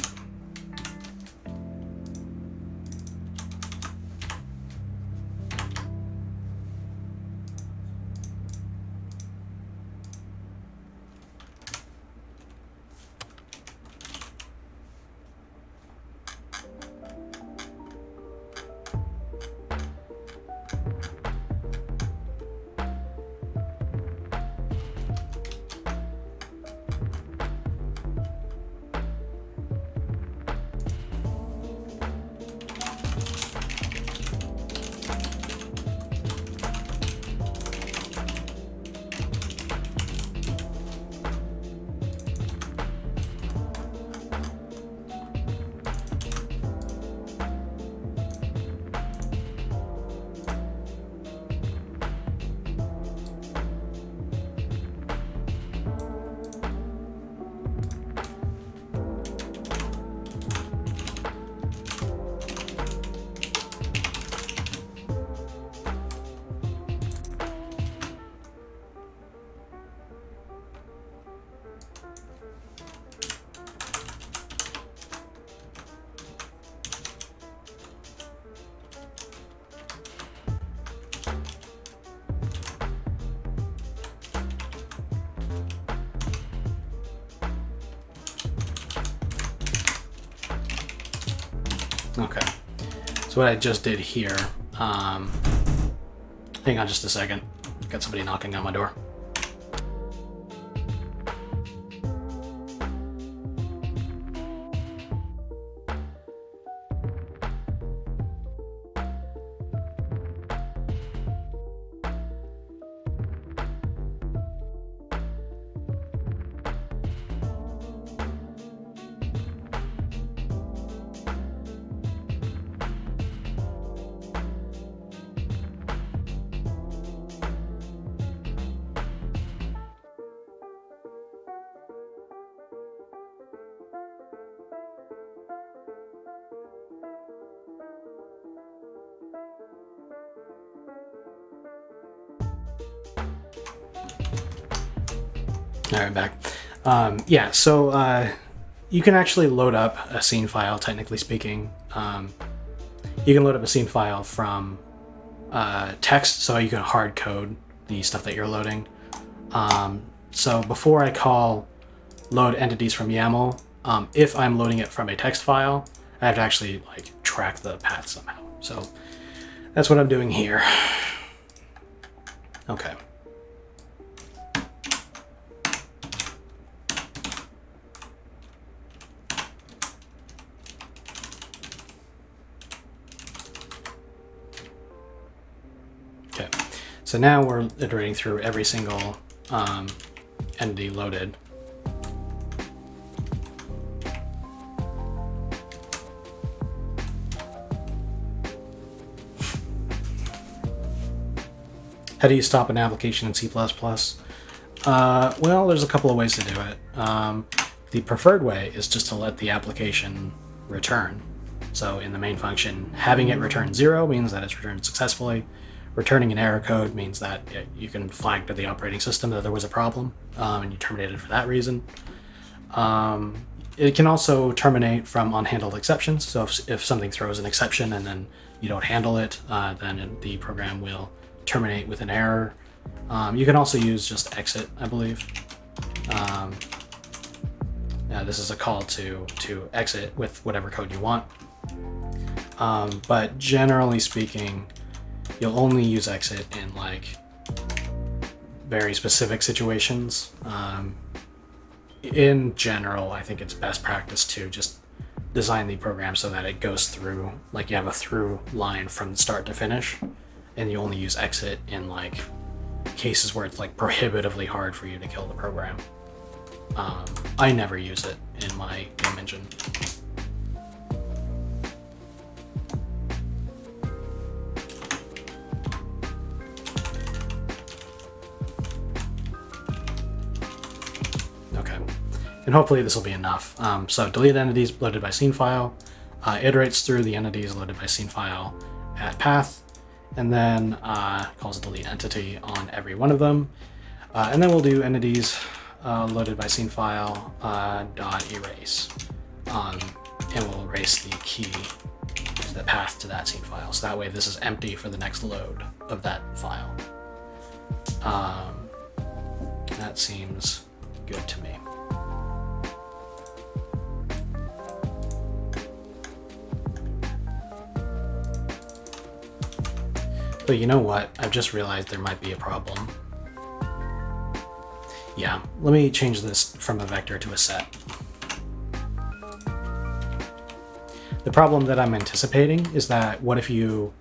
Okay. So what I just did here, hang on just a second. Got somebody knocking on my door. All right, back. Yeah, so you can actually load up a scene file, technically speaking. You can load up a scene file from text, so you can hard code the stuff that you're loading. So before I call load entities from YAML, if I'm loading it from a text file, I have to actually like track the path somehow. So that's what I'm doing here. Okay. Okay, so now we're iterating through every single entity loaded. How do you stop an application in C++? Well, there's a couple of ways to do it. The preferred way is just to let the application return. So in the main function, having it return 0 means that it's returned successfully. Returning an error code means that you can flag to the operating system that there was a problem, and you terminate it for that reason. It can also terminate from unhandled exceptions. So if something throws an exception and then you don't handle it, then the program will terminate with an error. You can also use just exit, I believe. This is a call to exit with whatever code you want. But generally speaking, you'll only use exit in like very specific situations. In general, I think it's best practice to just design the program so that it goes through, like you have a through line from start to finish, and you only use exit in like cases where it's like prohibitively hard for you to kill the program. I never use it in my game engine. Okay, and hopefully this will be enough. So delete entities loaded by scene file, iterates through the entities loaded by scene file at path, and then calls a delete entity on every one of them. And then we'll do entities loaded by scene file dot erase, and we'll erase the key to the path to that scene file. So that way this is empty for the next load of that file. That seems good to me. But you know what? I've just realized there might be a problem. Yeah, let me change this from a vector to a set. The problem that I'm anticipating is that what if you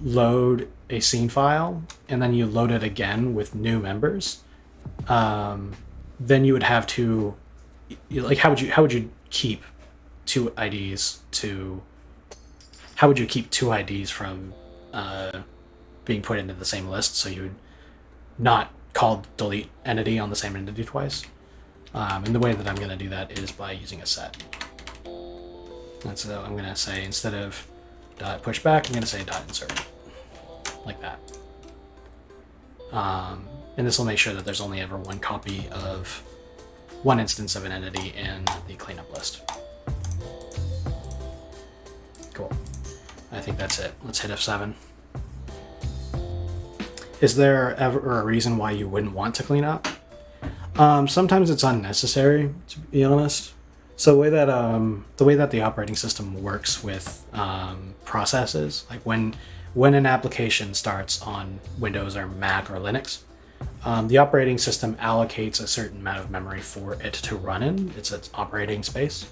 load a scene file and then you load it again with new members? Then you would have to, like, how would you keep two IDs from being put into the same list, so you would not call delete entity on the same entity twice? And the way that I'm going to do that is by using a set. And so I'm going to say, instead of dot push back, I'm going to say dot insert, like that. And this will make sure that there's only ever one copy of one instance of an entity in the cleanup list. Cool. I think that's it. Let's hit F7. Is there ever a reason why you wouldn't want to clean up? Sometimes it's unnecessary, to be honest. So the way that the operating system works with processes, like when an application starts on Windows or Mac or Linux, the operating system allocates a certain amount of memory for it to run in. It's its operating space.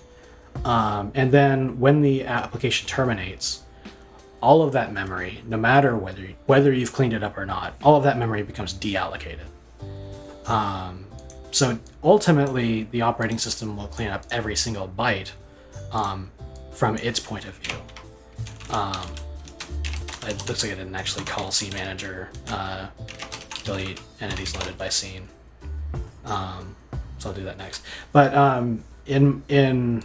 And then when the application terminates, all of that memory, no matter whether you've cleaned it up or not, all of that memory becomes deallocated. So ultimately, the operating system will clean up every single byte from its point of view. It looks like I didn't actually call scene manager delete entities loaded by scene. So I'll do that next. But in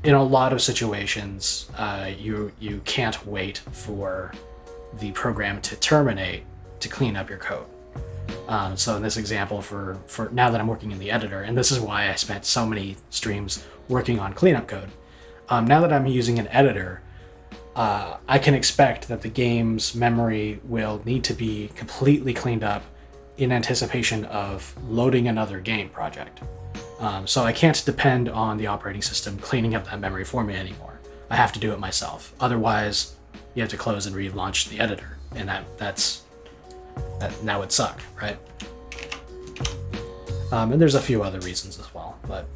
a lot of situations, you can't wait for the program to terminate to clean up your code. So in this example, for now that I'm working in the editor, and this is why I spent so many streams working on cleanup code. Now that I'm using an editor, I can expect that the game's memory will need to be completely cleaned up in anticipation of loading another game project. So I can't depend on the operating system cleaning up that memory for me anymore. I have to do it myself. Otherwise, you have to close and relaunch the editor, and that would suck, right? And there's a few other reasons as well, but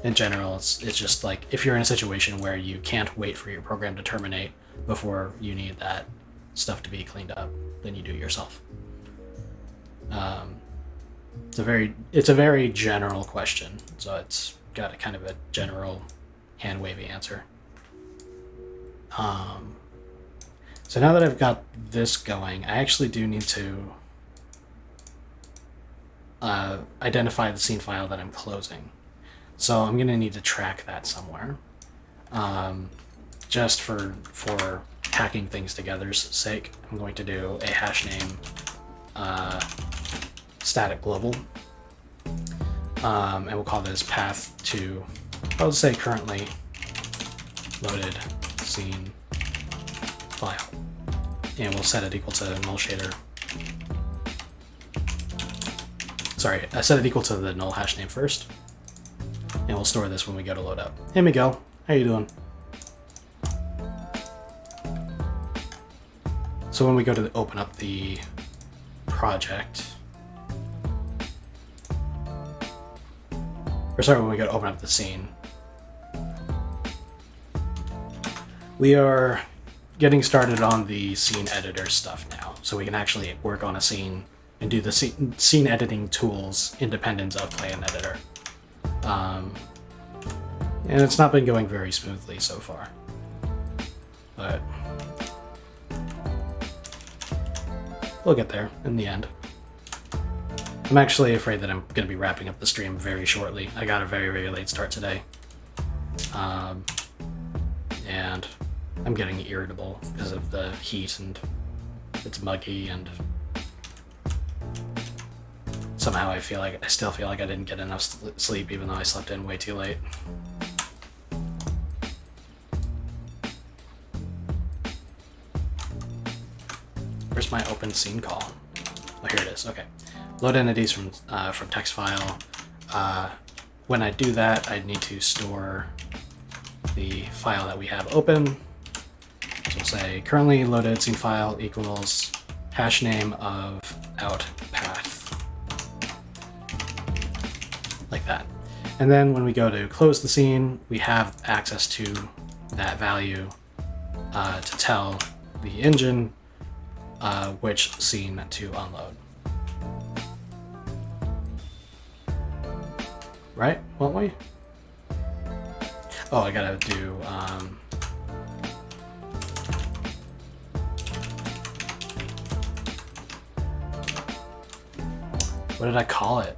in general, it's just like if you're in a situation where you can't wait for your program to terminate before you need that stuff to be cleaned up, then you do it yourself. It's a very general question, so it's got a kind of a general hand-wavy answer. So now that I've got this going, I actually do need to identify the scene file that I'm closing. So I'm going to need to track that somewhere, just for hacking things together's sake. I'm going to do a hash name static global, and we'll call this path to, I'll say currently loaded scene file, and we'll set it equal to null shader. Sorry, I set it equal to the null hash name first, and we'll store this when we go to load up. Hey Miguel, how you doing? So when we go to open up the project, when we go to open up the scene, we are getting started on the scene editor stuff now, so we can actually work on a scene and do the scene editing tools independent of Play and Editor. And it's not been going very smoothly so far, but we'll get there in the end. I'm actually afraid that I'm going to be wrapping up the stream very shortly. I got a very, very late start today. And I'm getting irritable because of the heat, and it's muggy, and somehow I still feel like I didn't get enough sleep even though I slept in way too late. Where's my open scene call? Oh, here it is. Okay. Load entities from text file. When I do that, I need to store the file that we have open. So we'll say currently loaded scene file equals hash name of out path, like that. And then when we go to close the scene, we have access to that value to tell the engine which scene to unload. Right? Won't we? Oh, I gotta do what did I call it?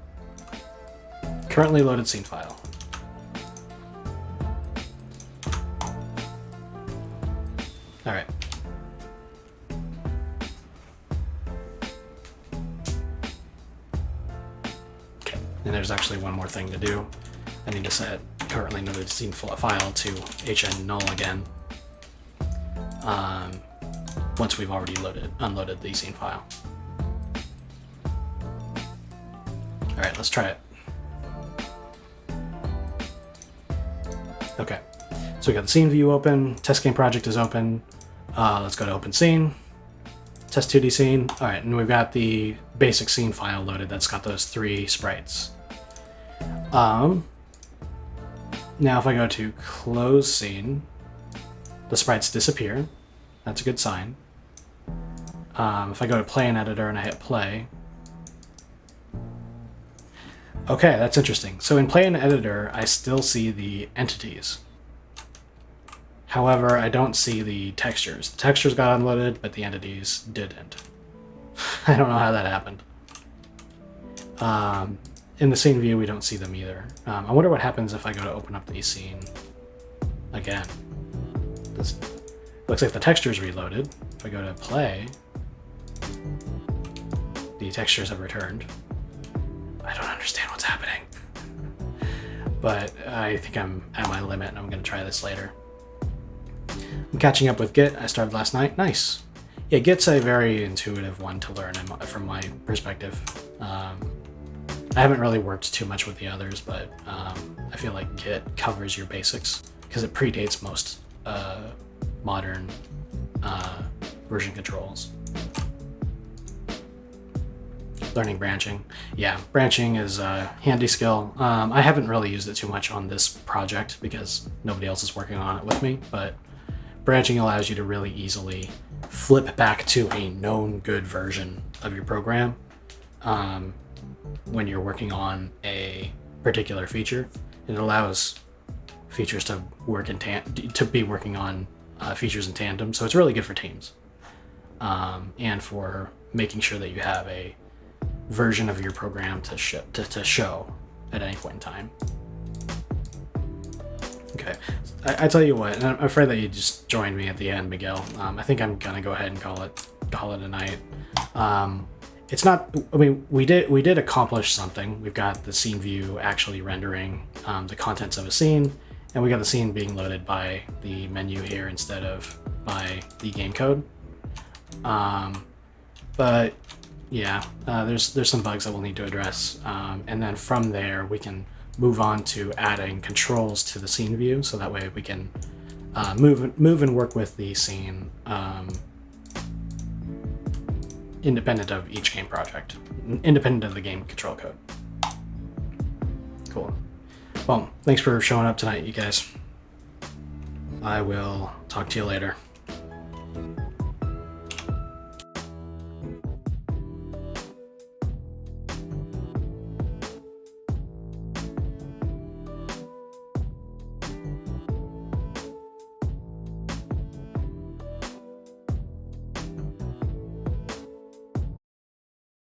Currently loaded scene file. All right. Okay. And there's actually one more thing to do. I need to set currently loaded scene file to hn null again. Once we've already unloaded the scene file. All right, let's try it. Okay, so we got the scene view open, test game project is open. Let's go to open scene, test 2D scene. All right, and we've got the basic scene file loaded that's got those 3 sprites. Now if I go to close scene, the sprites disappear. That's a good sign. If I go to play in editor and I hit play, okay, that's interesting. So in play in editor, I still see the entities. However, I don't see the textures. The textures got unloaded, but the entities didn't. I don't know how that happened. In the scene view, we don't see them either. I wonder what happens if I go to open up the scene again. This looks like the texture's reloaded. If I go to play, the textures have returned. I don't understand what's happening. But I think I'm at my limit and I'm going to try this later. I'm catching up with Git. I started last night. Nice. Yeah, Git's a very intuitive one to learn from my perspective. I haven't really worked too much with the others, but I feel like Git covers your basics because it predates most modern version controls. Learning branching. Yeah, branching is a handy skill. I haven't really used it too much on this project because nobody else is working on it with me, but branching allows you to really easily flip back to a known good version of your program when you're working on a particular feature. It allows features to work to be working on features in tandem, so it's really good for teams and for making sure that you have a version of your program to show at any point in time. Okay, I tell you what, and I'm afraid that you just joined me at the end, Miguel. I think I'm gonna go ahead and call it a night. It's not. I mean, we did accomplish something. We've got the scene view actually rendering the contents of a scene, and we got the scene being loaded by the menu here instead of by the game code. But yeah, there's some bugs that we'll need to address, and then from there we can move on to adding controls to the scene view, so that way we can move and work with the scene independent of each game project, independent of the game control code. Cool. Well, thanks for showing up tonight, you guys. I will talk to you later.